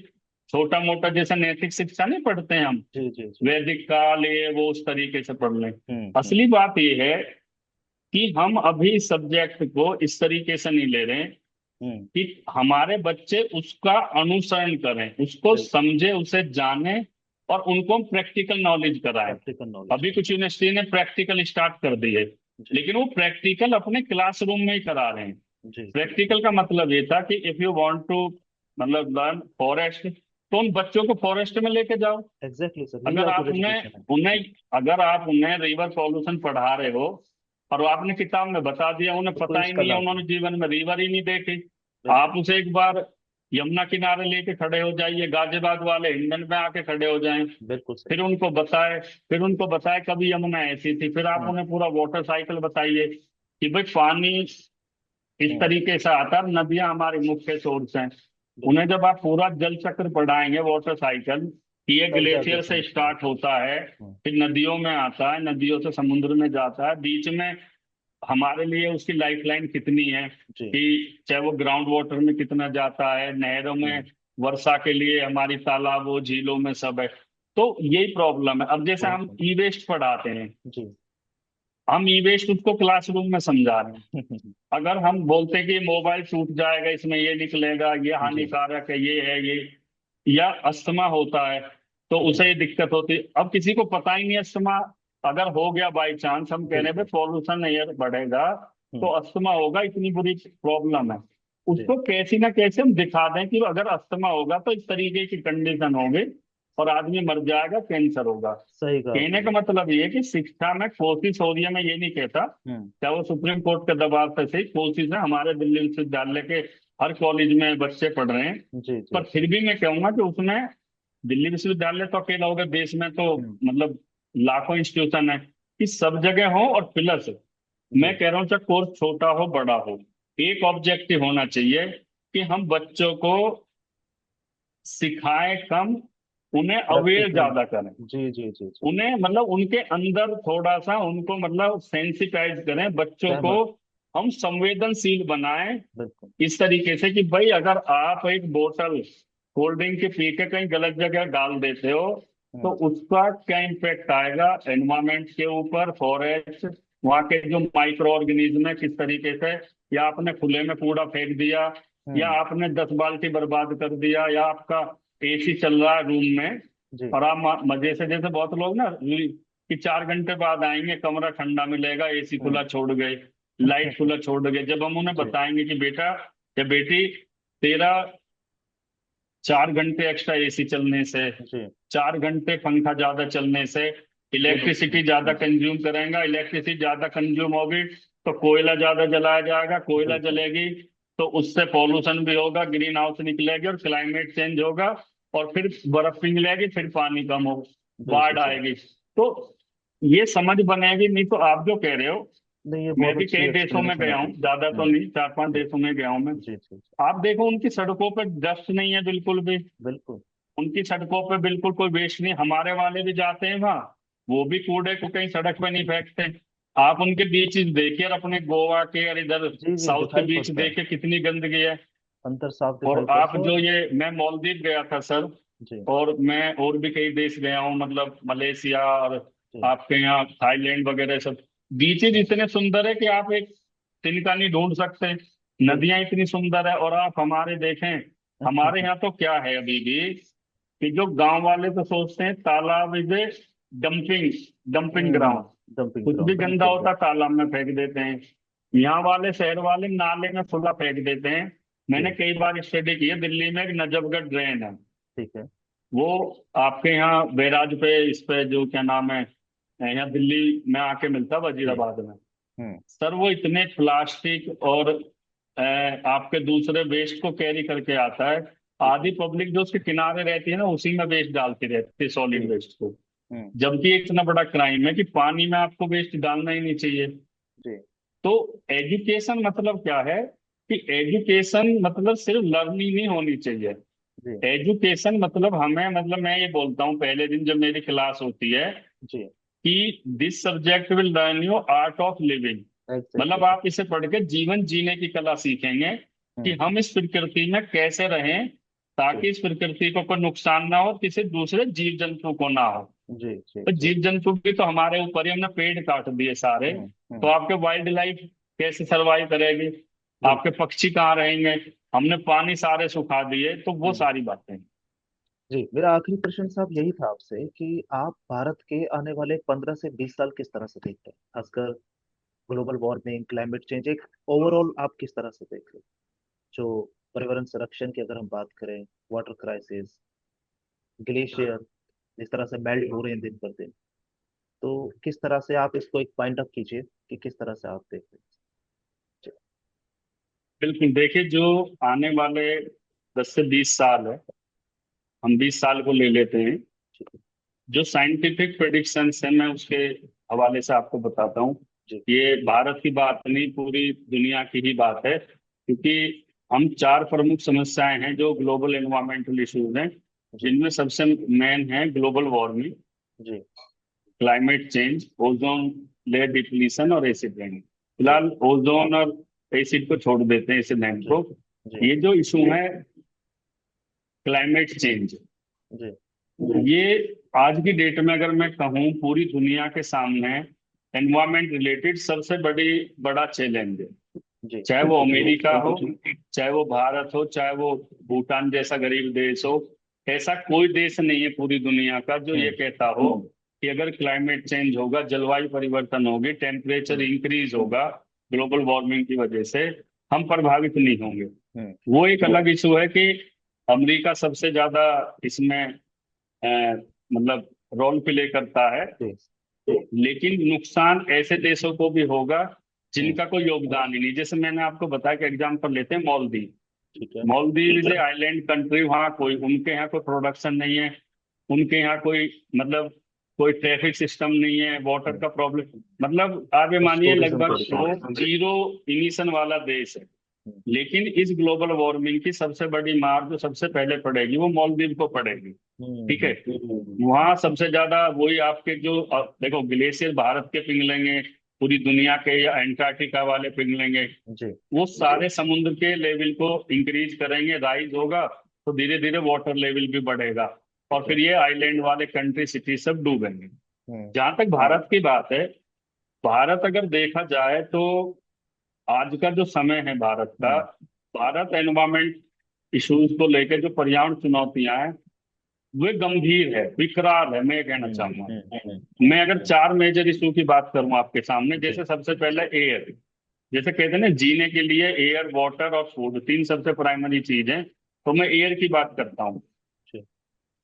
B: छोटा मोटा जैसे नैतिक शिक्षा नहीं पढ़ते हैं हम,
A: जी। जी। जी।
B: वैदिक काल ये वो, उस तरीके से पढ़ लें।
A: हम्म। हम्म।
B: असली बात यह है कि हम अभी सब्जेक्ट को इस तरीके से नहीं ले रहे हैं
A: हम्म।
B: कि हमारे बच्चे उसका अनुसरण करें, उसको
A: बिल्कुल।
B: समझे, उसे जाने, और उनको प्रैक्टिकल नॉलेज कराएं।
A: प्रैक्टिकल नॉलेज
B: अभी
A: का।
B: कुछ यूनिवर्सिटी ने प्रैक्टिकल स्टार्ट कर दी है,
A: जी।
B: लेकिन वो प्रैक्टिकल अपने क्लासरूम में ही करा रहे हैं।
A: जी।
B: प्रैक्टिकल का मतलब ये था कि इफ यू वांट टू मतलब लर्न फॉरेस्ट, तो उन बच्चों को फॉरेस्ट में लेके जाओ।
A: एग्जैक्टली सर, यही
B: अगर आप
A: आउटडोर
B: उन्हें
A: एजुकेशन है।
B: उन्हें
A: जी।
B: अगर आप उन्हें रिवर पॉल्यूशन पढ़ा रहे हो और वो आपने किताब में बता दिया, उन्हें
A: तो कोई
B: पता ही
A: उसका
B: नहीं है,
A: लाभ
B: उन्होंने
A: नहीं।
B: जीवन में रिवर ही नहीं देखी,
A: बिल्कुल।
B: आप उसे एक बार यमुना किनारे लेके खड़े हो जाइए, गाजियाबाद वाले हिंडन में आके खड़े हो जाएं।
A: बिल्कुल सही।
B: फिर उनको बताए कभी यमुना ऐसी थी, फिर आप
A: हम्म।
B: उन्हें पूरा वाटर साइकिल बताइए कि भाई पानी इस
A: हम्म।
B: तरीके से आता है, नदियां हमारी मुख्य सोर्स हैं।
A: बिल्कुल।
B: उन्हें जब आप पूरा जल चक्र पढ़ाएंगे वाटर साइकिल, कि ये
A: तब जाके
B: ग्लेशियर से
A: समझ में
B: स्टार्ट
A: आता है।
B: होता है,
A: हम्म।
B: फिर नदियों में आता है, नदियों से समुद्र में जाता है, बीच में हमारे लिए उसकी लाइफलाइन कितनी है,
A: जी।
B: कि चाहे वो ग्राउंड वाटर में कितना जाता है, नहरों में,
A: हम्म।
B: वर्षा के लिए हमारी तालाबों झीलों में सब है। तो यही प्रॉब्लम है। अब जैसे
A: बहुत
B: हम
A: बढ़िया।
B: ई वेस्ट पढ़ाते हैं,
A: जी।
B: हम ई वेस्ट उसको क्लासरूम में समझा रहे हैं। अगर हम बोलते हैं कि मोबाइल टूट जाएगा, इसमें ये निकलेगा, ये
A: जी।
B: हानिकारक है, ये है ये, या अस्थमा होता है तो उसे
A: जी।
B: ये दिक्कत होती है। अब किसी को पता ही नहीं अस्थमा अगर हो गया बाई चांस, हम कह रहे हैं
A: बिल्कुल।
B: पॉल्यूशन एयर बढ़ेगा तो
A: हम्म।
B: अस्थमा होगा, इतनी बुरी प्रॉब्लम है।
A: जी।
B: उसको कैसी ना कैसे हम दिखा दें कि अगर अस्थमा होगा तो इस तरीके की कंडीशन होगी और आदमी मर जाएगा, कैंसर होगा।
A: सही कहा
B: कहने
A: आपने।
B: का मतलब ये है कि शिक्षा में कोशिश हो रही है, मैं ये नहीं कहता,
A: हम्म।
B: चाहे वो सुप्रीम कोर्ट के दबाव से सही, कोशिश है हमारे दिल्ली विश्वविद्यालय के हर कॉलेज में बच्चे पढ़ रहे हैं।
A: जी जी
B: पर
A: जी।
B: फिर भी मैं कहूंगा कि उसमें दिल्ली विश्वविद्यालय तो अकेला होगा, देश में तो
A: हम्म।
B: मतलब लाखों इंस्टीट्यूशन है, कि सब जगह हो। और प्लस मैं
A: जी।
B: कह रहा हूँ चाहे कोर्स छोटा हो बड़ा हो, एक ऑब्जेक्टिव होना चाहिए कि हम बच्चों को सिखाएं कम, उन्हें अवेयर
A: प्रैक्टिकल।
B: ज्यादा करें।
A: जी जी जी जी।
B: उन्हें मतलब उनके अंदर थोड़ा सा उनको मतलब सेंसिटाइज करें बच्चों को,
A: सहमत।
B: हम संवेदनशील बनाएं।
A: बिल्कुल।
B: इस तरीके से कि भाई अगर आप एक बोतल कोल्ड ड्रिंक के पी के कहीं गलत जगह डाल देते हो तो
A: हम्म।
B: उसका क्या इम्पेक्ट आएगा एनवायरमेंट के ऊपर, फॉरेस्ट, वहाँ के जो माइक्रो ऑर्गेनिज्म है किस तरीके से, या आपने खुले में कूड़ा फेंक दिया, या
A: हम्म।
B: आपने 10 बाल्टी बर्बाद कर दिया, या आपका एसी चल रहा है रूम में
A: जी।
B: और आप मजे से, जैसे बहुत लोग ना कि 4 घंटे बाद आएंगे कमरा ठंडा मिलेगा, एसी खुला
A: हम्म।
B: छोड़ गए, लाइट खुला छोड़ गए। जब हम उन्हें
A: जी
B: बताएंगे कि बेटा या बेटी, तेरा 4 घंटे एक्स्ट्रा एसी चलने से,
A: जी।
B: 4 घंटे पंखा ज्यादा चलने से
A: ये
B: इलेक्ट्रिसिटी
A: नुकसान।
B: ज्यादा कंज्यूम करेगा, इलेक्ट्रिसिटी ज्यादा कंज्यूम होगी तो कोयला ज्यादा जलाया जाएगा, कोयला
A: बिल्कुल।
B: जलेगी तो उससे पॉल्यूशन भी होगा, ग्रीन हाउस निकलेगी और क्लाइमेट चेंज होगा, और फिर बर्फ पिघलेगी, फिर पानी कम होगा,
A: बिल्कुल
B: बाढ़
A: सही।
B: आएगी। तो ये समझ बनेगी नहीं। तो आप जो कह रहे हो,
A: नहीं, ये
B: मैं
A: बहुत
B: भी
A: अच्छी
B: कई देशों में
A: एक्सप्लेनेशन
B: गया
A: आपने
B: हूँ,
A: दी।
B: ज्यादा तो नहीं, 4 5
A: जी
B: देशों में गया हूँ मैं।
A: जी जी जी।
B: आप देखो उनकी सड़कों पर डस्ट नहीं है बिल्कुल भी,
A: बिल्कुल।
B: उनकी सड़कों पे बिल्कुल कोई वेस्ट नहीं। हमारे वाले भी जाते हैं वहां, वो भी कूड़े को कहीं सड़क पे नहीं फेंकते। आप उनके बीचेस देखिए, और अपने गोवा के और इधर
A: जी जी,
B: साउथ के
A: दिखाई
B: बीच
A: पड़ता है।
B: देखिए कितनी गंदगी है।
A: अंतर साफ
B: और
A: दिखाई
B: आप
A: पड़ता है।
B: जो
A: और
B: ये, मैं मालदीव गया था सर,
A: जी
B: और मैं और भी कई देश गया हूँ, मतलब मलेशिया और
A: जी।
B: आपके यहाँ थाईलैंड वगैरह सब, बीचेज
A: हाँ।
B: इतने सुंदर है कि आप एक तिनका नहीं ढूंढ सकते। नदियां
A: बिल्कुल।
B: इतनी सुंदर है। और आप हमारे देखें, हमारे यहाँ तो क्या है अभी भी, कि जो गांव वाले तो सोचते हैं तालाब is a dumping dumping ground,
A: dumping
B: कुछ भी
A: ग्राउंड,
B: गंदा
A: बिल्कुल
B: होता
A: बिल्कुल।
B: तालाब में फेंक देते हैं। यहाँ वाले शहर वाले नाले में खुला फेंक देते हैं। मैंने
A: जी।
B: कई बार स्टडी की है, दिल्ली में एक नजफगढ़ ड्रेन है,
A: ठीक है।
B: वो आपके यहाँ बैराज पे, इस पे जो क्या नाम है, यहाँ दिल्ली में आके मिलता
A: जी।
B: वजीराबाद में।
A: हम्म।
B: सर वो इतने प्लास्टिक और आपके दूसरे वेस्ट को कैरी करके आता है।
A: ठीक है।
B: आधी पब्लिक जो उसके किनारे रहती है ना, उसी में वेस्ट डालती रहती है,
A: जी।
B: सॉलिड वेस्ट को।
A: हम्म।
B: जबकि ये इतना बड़ा क्राइम है कि पानी में आपको वेस्ट डालना ही नहीं चाहिए।
A: जी
B: तो एजुकेशन मतलब क्या है, कि एजुकेशन मतलब सिर्फ लर्निंग नहीं होनी चाहिए।
A: जी
B: एजुकेशन मतलब हमें, मतलब मैं ये बोलता हूँ पहले दिन जब मेरी क्लास होती है,
A: जी।
B: कि this subject will learn you art of living.
A: Exactly
B: मतलब
A: सर।
B: आप इसे पढ़ के जीवन जीने की कला सीखेंगे, कि
A: हम्म।
B: हम इस प्रकृति में कैसे रहें
A: जी
B: ताकि इस प्रकृति को कोई नुकसान ना हो, किसी दूसरे जीव जंतु को ना हो।
A: जी जी
B: तो
A: जी।
B: जीव जंतु भी तो हमारे ऊपर ही, हमने पेड़ काट दिए सारे, तो
A: हम्म।
B: आपके वाइल्ड लाइफ कैसे सरवाइव करेगी, आपके
A: बिल्कुल।
B: पक्षी कहाँ रहेंगे, हमने पानी सारे सुखा दिए, तो वो
A: हम्म।
B: सारी बातें।
A: जी, मेरा आखिरी प्रश्न साहब यही था आपसे कि आप भारत के आने वाले 15 से 20 साल किस तरह से देखते हैं, खासकर ग्लोबल वार्मिंग, क्लाइमेट चेंज, एक ओवरऑल आप किस तरह से देख रहे हैं? जो पर्यावरण संरक्षण की अगर हम बात करें, वाटर क्राइसिस, ग्लेशियर जिस तरह से मेल्ट हो रहे हैं दिन पर दिन, तो किस तरह से आप इसको एक पॉइंट अप कीजिए कि किस तरह से आप देखते हैं?
B: बिल्कुल, देखिए जो आने वाले 10 से 20 साल है, हम 20 साल को ले लेते हैं। जो साइंटिफिक प्रेडिक्शंस है मैं उसके हवाले से आपको बताता हूँ।
A: जी
B: ये भारत की बात नहीं, पूरी दुनिया की ही बात है, क्योंकि हम चार प्रमुख समस्याएं हैं जो ग्लोबल एनवायरमेंटल इश्यूज हैं,
A: जी
B: जिनमें सबसे मेन है ग्लोबल वार्मिंग,
A: जी
B: climate change, ozone layer depletion और एसिड रेन।
A: जी
B: फिलहाल ओजोन और एसिड को छोड़ देते हैं, एसिड रेन
A: जी
B: को।
A: जी
B: ये जो इशू है क्लाइमेट चेंज,
A: जी
B: ये आज की डेट में अगर मैं कहूँ पूरी दुनिया के सामने एनवायरमेंट रिलेटेड सबसे बड़ा चैलेंज है।
A: जी
B: चाहे वो अमेरिका हो, चाहे वो भारत हो, चाहे वो भूटान जैसा गरीब देश हो, ऐसा कोई देश नहीं है पूरी दुनिया का जो ये
A: हम्म
B: कहता हो कि अगर क्लाइमेट चेंज होगा, जलवायु परिवर्तन होगी, टेम्परेचर
A: हम्म
B: इंक्रीज होगा ग्लोबल वार्मिंग की वजह से, हम प्रभावित नहीं होंगे।
A: हम्म
B: वो एक अलग इशू है कि अमेरिका सबसे ज्यादा इसमें मतलब रोल प्ले करता है,
A: जी
B: लेकिन नुकसान ऐसे देशों को भी होगा
A: हम्म
B: जिनका कोई योगदान ही नहीं। जैसे मैंने आपको बताया कि एग्जांपल लेते हैं मालदीव।
A: ठीक है
B: Maldives is a island country, वहाँ कोई, उनके यहाँ कोई प्रोडक्शन नहीं है, उनके यहाँ कोई मतलब कोई ट्रैफिक सिस्टम नहीं है, वाटर
A: हम्म
B: का प्रॉब्लम, मतलब आप ये
A: बस
B: मानिए
A: टूरिज्म
B: लगभग
A: पे
B: वो
A: डिपेंड है
B: जीरो इमिशन वाला देश है।
A: हम्म
B: लेकिन इस ग्लोबल वार्मिंग की सबसे बड़ी मार जो सबसे पहले पड़ेगी वो मालदीव को पड़ेगी। ठीक है, वहां सबसे ज्यादा वही आपके जो देखो ग्लेशियर भारत के पिघलेंगे, पूरी दुनिया के या एंटार्क्टिका वाले पिघलेंगे,
A: जी
B: वो सारे समुद्र के लेवल को इंक्रीज करेंगे, राइज होगा, तो धीरे धीरे वाटर लेवल भी बढ़ेगा, और
A: ठीक है
B: फिर ये आइलैंड वाले कंट्री सिटी सब डूबेंगे।
A: हम्म
B: जहां तक भारत की बात है, भारत अगर देखा जाए तो आज का जो समय है भारत का,
A: हम्म
B: भारत एनवायरमेंट इश्यूज को लेकर जो पर्यावरण चुनौतियां हैं वे गंभीर है, विकराल है, मैं ये कहना चाहूंगा।
A: हम्म
B: मैं अगर चार मेजर इशू की बात करूं आपके सामने,
A: जी
B: जैसे सबसे पहले एयर, जैसे कहते हैं ना जीने के लिए एयर, वाटर और फूड, तीन सबसे प्राइमरी चीज है, तो मैं एयर की बात करता हूँ।
A: जी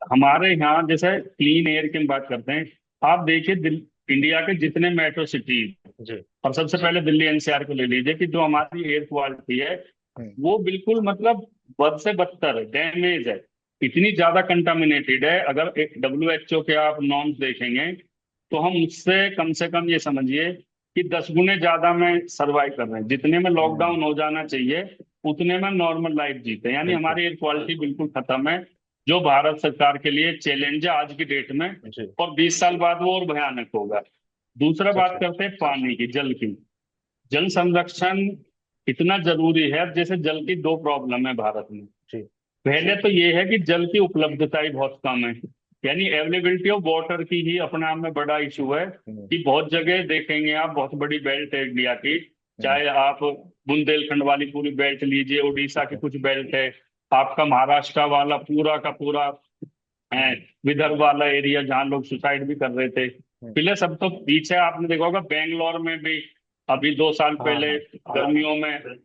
B: हमारे यहाँ जैसे क्लीन एयर की हम बात करते हैं, आप देखिए इंडिया के जितने मेट्रो सिटीज,
A: जी
B: और सबसे पहले दिल्ली एनसीआर को ले लीजिए, कि जो हमारी एयर क्वालिटी है
A: हम्म
B: वो बिल्कुल मतलब बद से बदतर है, डैमेज है, इतनी ज्यादा कंटामिनेटेड है। अगर एक WHO के आप नॉर्म्स देखेंगे तो हम उससे कम से कम ये समझिए कि 10 गुने ज्यादा में सरवाइव कर रहे हैं, जितने में
A: हम्म,
B: लॉकडाउन हो जाना चाहिए उतने में नॉर्मल लाइफ जीते हैं। यानी
A: बिल्कुल
B: हमारी एयर क्वालिटी बिल्कुल खत्म है, जो भारत सरकार के लिए चैलेंज है आज की डेट में,
A: जी
B: और 20 साल बाद वो और भयानक होगा। दूसरा
A: सच
B: बात
A: है
B: करते हैं पानी की, जल की। जल संरक्षण इतना जरूरी है। अब जैसे जल की दो प्रॉब्लम है भारत में।
A: जी
B: पहले तो ये है कि जल की उपलब्धता ही बहुत कम है, यानी अवेलेबिलिटी ऑफ वाटर की ही अपने आप में बड़ा इशू है,
A: हम्म
B: कि बहुत जगह देखेंगे आप, बहुत बड़ी बेल्ट है इंडिया की,
A: हम्म
B: चाहे आप बुंदेलखंड वाली पूरी बेल्ट लीजिए, उड़ीसा
A: ठीक
B: की
A: है
B: कुछ बेल्ट है, आपका महाराष्ट्र वाला पूरा का पूरा है,
A: हम्म
B: विदर्भ वाला एरिया जहाँ लोग सुसाइड भी कर रहे थे।
A: हम्म,
B: पहले सब तो पीछे आपने देखा होगा बेंगलोर में भी अभी 2 साल
A: हाँ
B: पहले
A: हाँ
B: गर्मियों में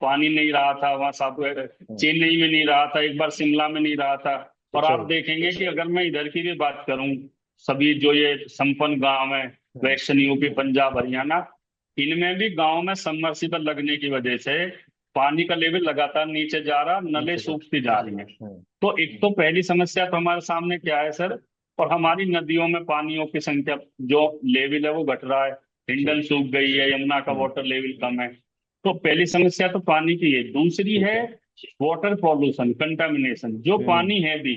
B: पानी नहीं रहा था वहां, साथ
A: हम्म,
B: चेन्नई में नहीं रहा था, एक बार शिमला में नहीं रहा था। और
A: अच्छा
B: आप देखेंगे कि अगर मैं इधर की भी बात करूं, सभी जो ये संपन्न गांव है,
A: हम्म,
B: वेस्टर्न यूपी, पंजाब, हरियाणा, इनमें भी गांव में सबमर्सिबल लगने की वजह से पानी का लेवल लगातार नीचे जा रहा, नलें
A: नीचे जा
B: सूखती जा रही हैं।
A: हम्म
B: तो एक तो पहली समस्या तो हमारे सामने क्या है सर, और हमारी नदियों में पानियों की संख्या जो लेवल है वो घट रहा है,
A: जी
B: हिंडन सूख गई है, यमुना का
A: हम्म
B: वाटर लेवल कम है। तो पहली समस्या तो पानी की है। दूसरी
A: ठीक
B: है
A: है
B: वाटर पॉल्यूशन, कंटामिनेशन। जो
A: हम्म
B: पानी है भी,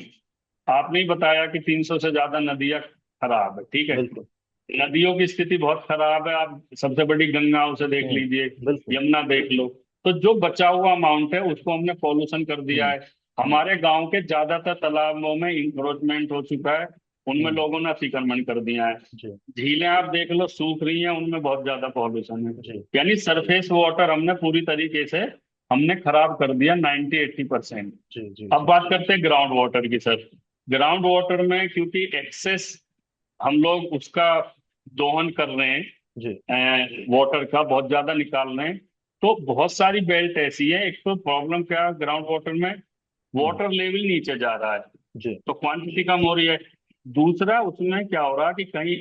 B: आपने ही बताया कि 300 से ज्यादा नदियां खराब है, ठीक है,
A: बिल्कुल
B: नदियों की स्थिति बहुत खराब है। आप सबसे बड़ी गंगा उसे देख लीजिए,
A: बिल्कुल
B: यमुना देख लो, तो जो बचा हुआ अमाउंट है उसको हमने पॉल्यूशन कर दिया
A: हम्म
B: है। हमारे गांव के ज्यादातर तालाबों में इंक्रोचमेंट हो चुका है, उनमें
A: हम्म
B: लोगों ने अतिक्रमण कर दिया है।
A: जी
B: झीलें आप देख लो सूख रही हैं, उनमें बहुत ज्यादा पॉल्यूशन है।
A: जी
B: यानी सरफेस वाटर हमने पूरी तरीके से हमने खराब कर दिया 90-80%।
A: जी जी
B: अब
A: जी
B: बात करते हैं ग्राउंड वाटर की सर। ग्राउंड वाटर में क्योंकि एक्सेस हम लोग उसका दोहन कर रहे
A: जी
B: हैं, वाटर का बहुत ज्यादा निकाल रहे हैं, तो बहुत सारी बेल्ट ऐसी है। एक तो प्रॉब्लम क्या है ग्राउंड वाटर में,
A: हम्म
B: वाटर लेवल नीचे जा रहा है,
A: जी
B: तो क्वांटिटी कम हो रही है। दूसरा उसमें क्या हो रहा है कि कहीं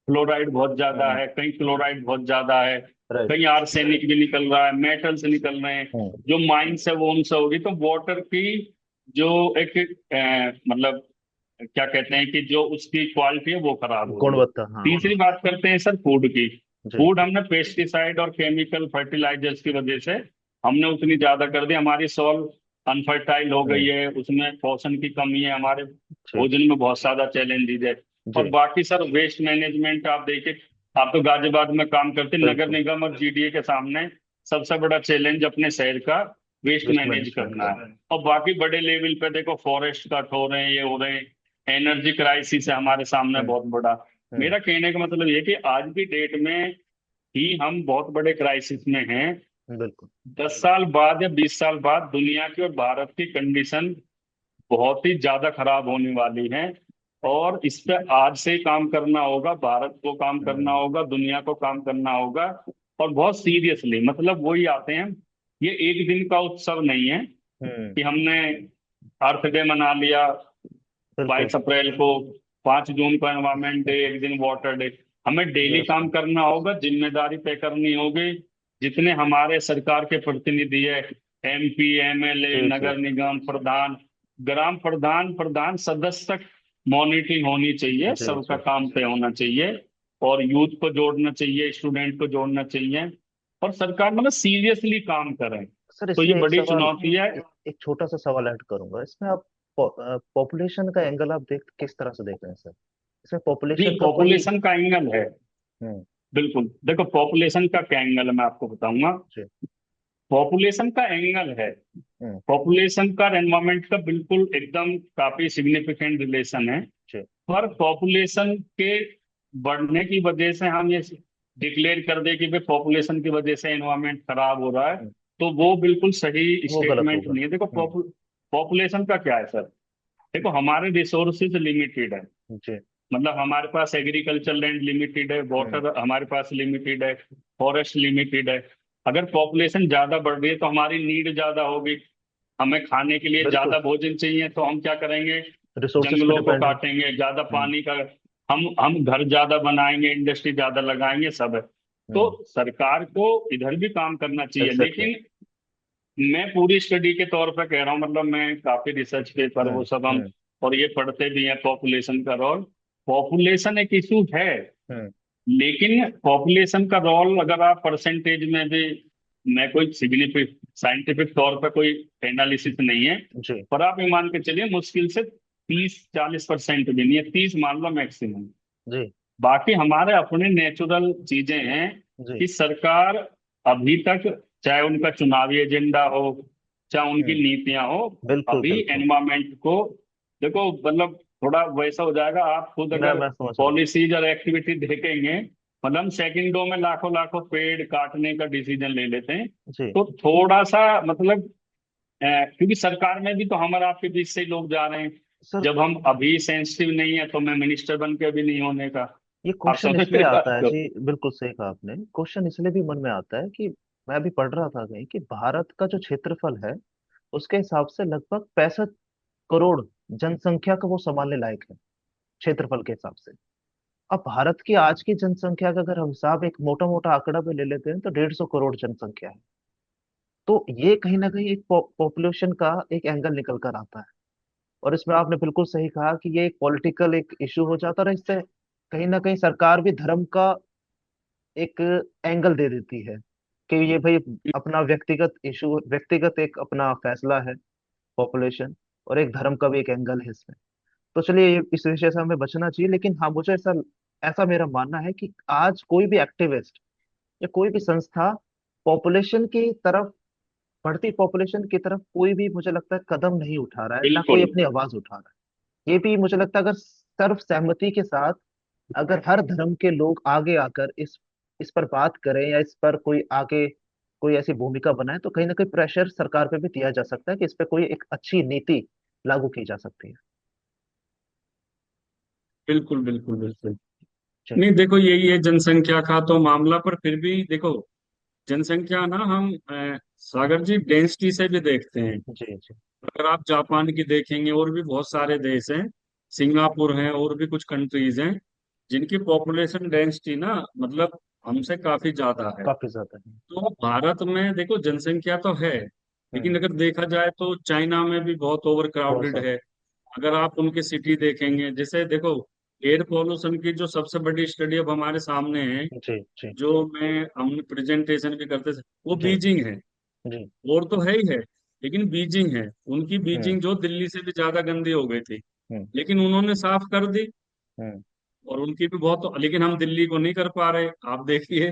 B: फ्लोराइड बहुत ज्यादा
A: हम्म
B: है, कहीं क्लोराइड बहुत ज्यादा है,
A: राइट।
B: कहीं आर्सेनिक भी निकल रहा है, मेटल्स निकल रहे हैं।
A: हम्म।
B: जो माइंस है वो उनसे होगी, तो वाटर की जो एक मतलब क्या कहते हैं कि जो उसकी क्वालिटी है वो खराब हो रही है।
A: गुणवत्ता, हाँ।
B: तीसरी बात करते हैं सर फूड की।
A: जी।
B: फूड हमने पेस्टिसाइड और केमिकल फर्टिलाइजर्स की वजह से हमने उतनी ज्यादा कर दी, हमारी सॉइल अनफर्टाइल हो गई
A: हम्म।
B: है, उसमें पोषण की कमी है, हमारे
A: जी।
B: भोजन में बहुत ज्यादा चैलेंजेस है। और
A: जी।
B: बाकी सर वेस्ट मैनेजमेंट आप देखिए, आप तो गाजियाबाद में काम करते हैं, नगर
A: बिल्कुल।
B: निगम और जीडीए के सामने सबसे बड़ा चैलेंज अपने शहर का वेस्ट
A: वेस्ट
B: मैनेज
A: मैनेजमेंट
B: करना
A: का।
B: है। और बाकी बड़े लेवल पे देखो फॉरेस्ट कट हो रहे हैं, ये हो रहे हैं, एनर्जी क्राइसिस है हमारे सामने
A: हम्म।
B: बहुत बड़ा।
A: हम्म।
B: मेरा कहने का मतलब ये कि आज की डेट में ही हम बहुत बड़े क्राइसिस में हैं।
A: बिल्कुल।
B: 10 साल बाद या 20 साल बाद दुनिया की और भारत की कंडीशन बहुत ही ज्यादा खराब होने वाली है। और इस पे आज से ही काम करना होगा, भारत को काम करना
A: हम्म।
B: होगा, दुनिया को काम करना होगा। और बहुत सीरियसली, मतलब वही आते हैं, ये एक दिन का उत्सव नहीं है
A: हम्म।
B: कि हमने अर्थ डे मना लिया
A: बिल्कुल।
B: 22 अप्रैल को, 5 जून को एनवायरमेंट डे, एक दिन वाटर डे। हमें डेली
A: यस।
B: काम करना होगा, जिम्मेदारी तय करनी होगी। जितने हमारे सरकार के प्रतिनिधि है, एमपी, एमएलए,
A: जी। जी।
B: नगर निगम प्रधान, ग्राम प्रधान, प्रधान सदस्य तक मॉनिटरिंग होनी चाहिए,
A: जी।
B: सबका
A: जी।
B: काम तय होना चाहिए। और यूथ को जोड़ना चाहिए, स्टूडेंट को जोड़ना चाहिए। और सरकार मतलब सीरियसली काम करे।
A: सर
B: तो ये
A: इसमें एक
B: बड़ी
A: सवाल,
B: चुनौती है।
A: एक छोटा सा सवाल ऐड करूंगा इसमें। आप पॉपुलेशन का एंगल आप देख किस तरह से देख रहे हैं सर? इसमें
B: जी,
A: पॉपुलेशन का कोई।
B: पॉपुलेशन का एंगल है।
A: हम्म।
B: बिल्कुल, देखो पॉपुलेशन का क्या एंगल है मैं आपको बताऊंगा।
A: जी।
B: पॉपुलेशन का एंगल है,
A: हम्म।
B: पॉपुलेशन का एनवायरमेंट का बिल्कुल एकदम काफी सिग्निफिकेंट रिलेशन है।
A: जी।
B: पर पॉपुलेशन के बढ़ने की वजह से हम ये डिक्लेयर कर दे कि भाई पॉपुलेशन की वजह से एनवायरमेंट खराब हो रहा है,
A: हम्म।
B: तो वो बिल्कुल सही
A: वो गलत
B: स्टेटमेंट
A: होगा।
B: नहीं है। देखो
A: हम्म।
B: पॉपुलेशन का क्या है सर, देखो हमारे रिसोर्सेज लिमिटेड है।
A: जी।
B: मतलब हमारे पास एग्रीकल्चर लैंड लिमिटेड है,
A: हम्म।
B: वाटर हमारे पास लिमिटेड है, फॉरेस्ट लिमिटेड है। अगर पॉपुलेशन ज्यादा बढ़ रही है तो हमारी नीड ज्यादा होगी, हमें खाने के लिए
A: बिल्कुल।
B: ज्यादा भोजन चाहिए, तो हम क्या करेंगे,
A: रिसोर्सेज पे
B: जंगलों को
A: डिपेंड है।
B: काटेंगे, ज्यादा
A: हम्म।
B: पानी का हम घर ज्यादा बनाएंगे, इंडस्ट्री ज्यादा लगाएंगे, सब है। तो
A: हम्म।
B: सरकार को इधर भी काम करना चाहिए,
A: एग्जैक्टली।
B: लेकिन मैं पूरी स्टडी के तौर पर कह रहा हूँ, मतलब मैं काफी रिसर्च पेपर
A: हम्म।
B: वो सब हम
A: हम्म।
B: और ये पढ़ते भी हैं, पॉपुलेशन का रोल। पॉपुलेशन एक इशू है,
A: हम्म।
B: लेकिन पॉपुलेशन का रोल अगर आप परसेंटेज में भी, मैं कोई सिग्निफिक साइंटिफिक तौर पर कोई एनालिसिस नहीं है,
A: जी।
B: पर आप ये मान के चलिए मुश्किल से 30-40% भी नहीं है, 30 मान लो मैक्सिमम।
A: जी।
B: बाकी हमारे अपने नेचुरल चीजें हैं
A: जी।
B: कि सरकार अभी तक, चाहे उनका चुनावी एजेंडा हो, चाहे उनकी
A: हम्म।
B: नीतियां हो,
A: बिल्कुल
B: अभी
A: बिल्कुल।
B: एनवायरमेंट को देखो, मतलब थोड़ा वैसा हो जाएगा, आप खुद अगर
A: मैं समझ रहा हूँ।
B: पॉलिसीज और एक्टिविटी देखेंगे, मतलब हम सेकंडों में लाखों लाखों पेड़ काटने का डिसीजन ले लेते हैं।
A: जी।
B: तो थोड़ा सा मतलब क्योंकि सरकार में भी तो हमारे आपके बीच से ही लोग जा रहे हैं।
A: सर
B: जब हम अभी सेंसिटिव नहीं है तो मैं मिनिस्टर बन के भी नहीं होने का।
A: ये
B: आप
A: क्वेश्चन
B: समझ
A: इसलिए
B: मेरी
A: आता
B: बात
A: है
B: को।
A: जी, बिल्कुल सही कहा आपने। क्वेश्चन इसलिए भी मन में आता है कि मैं अभी पढ़ रहा था कहीं कि भारत का जो क्षेत्रफल है उसके हिसाब से लगभग 65 करोड़ जनसंख्या का वो संभालने लायक है, क्षेत्रफल के हिसाब से। अब भारत की आज की जनसंख्या का अगर हम हिसाब एक मोटा मोटा आंकड़ा पे ले लेते हैं तो 150 करोड़ जनसंख्या है। तो ये कहीं ना कहीं एक पॉपुलेशन का एक एंगल निकल कर आता है। और इसमें आपने बिल्कुल सही कहा कि ये एक पॉलिटिकल एक इशू हो जाता है, और इससे कहीं ना कहीं सरकार भी धर्म का एक एंगल दे देती है कि ये भाई अपना व्यक्तिगत इशू, व्यक्तिगत एक अपना फैसला है पॉपुलेशन, और एक धर्म का भी एक एंगल है इसमें। तो चलिए इस विषय से हमें बचना चाहिए, लेकिन हाँ मुझे ऐसा ऐसा मेरा मानना है कि आज कोई भी एक्टिविस्ट या कोई भी संस्था पॉपुलेशन की तरफ, बढ़ती पॉपुलेशन की तरफ कोई भी मुझे लगता है कदम नहीं उठा रहा है, ना कोई
B: बिल्कुल
A: अपनी आवाज उठा रहा है। ये भी मुझे लगता है अगर सर्व सहमति के साथ अगर हर धर्म के लोग आगे आकर इस पर बात करें या इस पर कोई आगे कोई ऐसी भूमिका बनाए, तो कहीं ना कहीं प्रेशर सरकार पे भी दिया जा सकता है कि इस पे कोई एक अच्छी नीति लागू की जा सकती है।
B: बिल्कुल बिल्कुल बिल्कुल।
A: जी।
B: नहीं देखो, यही है जनसंख्या का तो मामला, पर फिर भी देखो जनसंख्या ना हम सागर जी डेंसिटी से भी देखते हैं।
A: जी। जी।
B: अगर आप जापान की देखेंगे, और भी बहुत सारे देश हैं, सिंगापुर हैं, और भी कुछ कंट्रीज हैं जिनकी पॉपुलेशन डेंसिटी ना, मतलब हमसे काफी ज्यादा है।
A: काफी ज्यादा है।
B: तो भारत में देखो जनसंख्या तो है, लेकिन
A: हम्म।
B: अगर देखा जाए तो चाइना में भी बहुत ओवर
A: बहुत
B: क्राउडेड
A: ज्यादा।
B: है। अगर आप उनके सिटी देखेंगे, जैसे देखो एयर पोल्यूशन की जो सबसे बड़ी स्टडी अब हमारे सामने है,
A: जी जी
B: जो मैं हम प्रेजेंटेशन भी करते थे, वो
A: जी
B: बीजिंग है।
A: जी।
B: और तो है ही है, लेकिन बीजिंग है। उनकी
A: हम्म
B: बीजिंग जो दिल्ली से भी ज्यादा गंदी हो गई थी,
A: हम्म
B: लेकिन उन्होंने साफ कर दी।
A: हम्म
B: और उनकी भी बहुत, लेकिन हम दिल्ली को नहीं कर पा रहे, आप देखिए।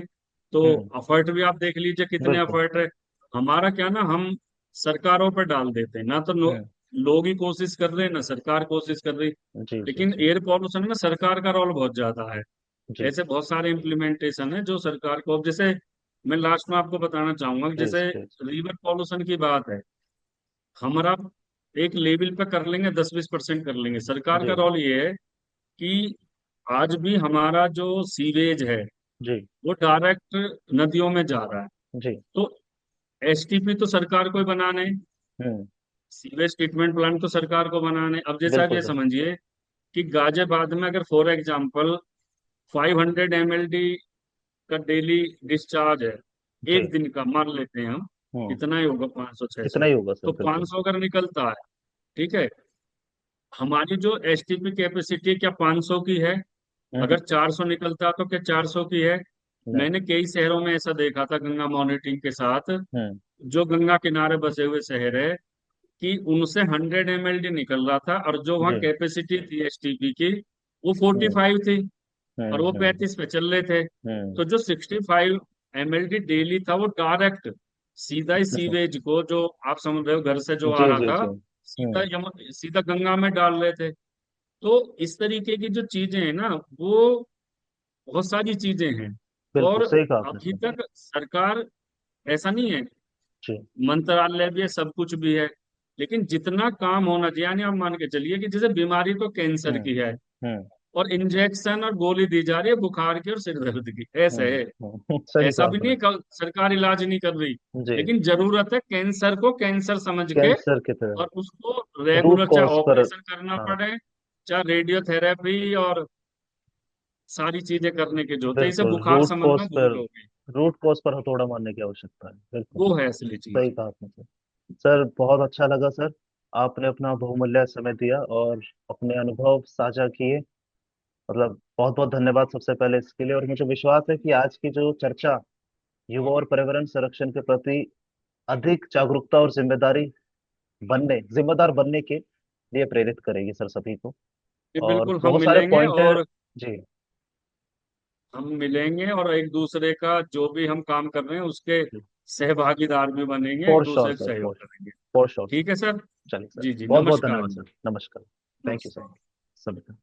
B: तो
A: हम्म।
B: एफर्ट भी आप देख लीजिए कितने
A: बिल्कुल।
B: एफर्ट है। हमारा क्या ना, हम सरकारों पर डाल देते हैं ना, तो
A: हम्म।
B: लोग ही कोशिश कर रहे हैं ना सरकार कोशिश कर रही।
A: जी जी
B: लेकिन
A: जी
B: एयर पॉल्यूशन में सरकार का रोल बहुत ज्यादा है।
A: जी
B: ऐसे बहुत सारे इम्प्लीमेंटेशन है जो सरकार को, अब जैसे मैं लास्ट में आपको बताना चाहूंगा कि
A: प्लीज
B: जैसे
A: प्लीज।
B: रिवर पॉल्यूशन की बात है, हमारा एक लेवल पे कर लेंगे, 10-20% कर लेंगे। सरकार का
A: जी
B: रोल ये है कि आज भी हमारा जो सीवेज है
A: जी
B: वो डायरेक्ट नदियों में जा रहा है।
A: जी।
B: तो एसटीपी तो सरकार को ही बनाना है,
A: हम्म।
B: सीवेज ट्रीटमेंट प्लांट तो सरकार को बनाना है। अब जैसे आप
A: बिल्कुल
B: ये
A: बिल्कुल।
B: समझिए कि गाजियाबाद में अगर फॉर एग्जाम्पल 500 mld का डेली डिस्चार्ज है,
A: जी।
B: एक दिन का मान लेते हैं हम,
A: हम्म।
B: कितना ही होगा, 500 छह
A: इतना
B: सौ
A: ही होगा सर,
B: तो
A: बिल्कुल।
B: 500 अगर निकलता है, ठीक है, हमारी जो एसटीपी कैपेसिटी क्या 500 की है?
A: हम्म।
B: अगर 400 निकलता तो क्या 400 की है?
A: नहीं।
B: मैंने कई शहरों में ऐसा देखा था गंगा मॉनिटरिंग के साथ,
A: हम्म
B: जो गंगा किनारे बसे हुए शहर है, कि उनसे 100 mld निकल रहा था, और जो वहाँ
A: जी।
B: कैपेसिटी थी एसटीपी की वो
A: हम्म
B: 45 थी, और वो
A: हम्म।
B: 35 पे चल रहे थे।
A: हम्म।
B: तो जो 65 mld डेली था वो डायरेक्ट सीधा ही सीवेज को, जो आप समझ रहे हो घर से जो आ
A: जी
B: रहा
A: जी
B: था,
A: जी।
B: सीधा सीधा गंगा में डाल रहे थे। तो इस तरीके की जो चीजें हैं ना, वो बहुत सारी चीजें हैं।
A: बिल्कुल
B: और
A: सही कहा आपने
B: अभी
A: सर।
B: तक सरकार, ऐसा नहीं है,
A: जी।
B: मंत्रालय भी है, सब कुछ भी है, लेकिन जितना काम होना चाहिए, यानी आप मान के चलिए कि जैसे बीमारी तो कैंसर
A: हम्म
B: की है,
A: हम्म
B: और इंजेक्शन और गोली दी जा रही है बुखार की और सिर दर्द की, ऐसे है।
A: सही कहा
B: ऐसा भी नहीं
A: आपने।
B: है सरकार इलाज नहीं कर रही,
A: जी।
B: लेकिन जरूरत है कैंसर को कैंसर समझ के,
A: कैंसर की तरह।
B: और उसको
A: रूट
B: रेगुलर चाहे
A: कॉज पर।
B: ऑपरेशन करना
A: हाँ।
B: पड़े, चाहे रेडियोथेरेपी, और सारी चीजें करने की जरूरत है। इसे
A: बिल्कुल
B: बुखार
A: रूट
B: समझना
A: कॉज
B: भूल
A: पर।
B: हो गई,
A: रूट कॉज पर हथौड़ा मारने की आवश्यकता है, बिल्कुल।
B: वो है असली
A: सही
B: चीज।
A: कहा आपने सर। सर बहुत अच्छा लगा सर। आपने अपना बहुमूल्य समय दिया और अपने अनुभव साझा किए। मतलब बहुत बहुत धन्यवाद सबसे पहले इसके लिए। और मुझे विश्वास है कि आज की जो चर्चा युवा और पर्यावरण संरक्षण के प्रति अधिक जागरूकता और जिम्मेदार बनने के लिए प्रेरित करेगी सर सभी को।
B: ये
A: और
B: बिल्कुल हम
A: बहुत सारे
B: मिलेंगे,
A: पॉइंट है।
B: और
A: जी।
B: हम मिलेंगे और एक दूसरे का जो भी हम काम कर रहे हैं उसके सहभागीदार भी बनेंगे, एक
A: फॉर श्योर
B: दूसरे का
A: सर,
B: सहयोग
A: फॉर
B: करेंगे।
A: For sure sir.
B: ठीक है सर।
A: चलिए सर।
B: जी जी,
A: बहुत बहुत
B: नमस्कार।
A: धन्यवाद सर, नमस्कार। Thank you sir.
B: नमस्कार।
A: सभी का।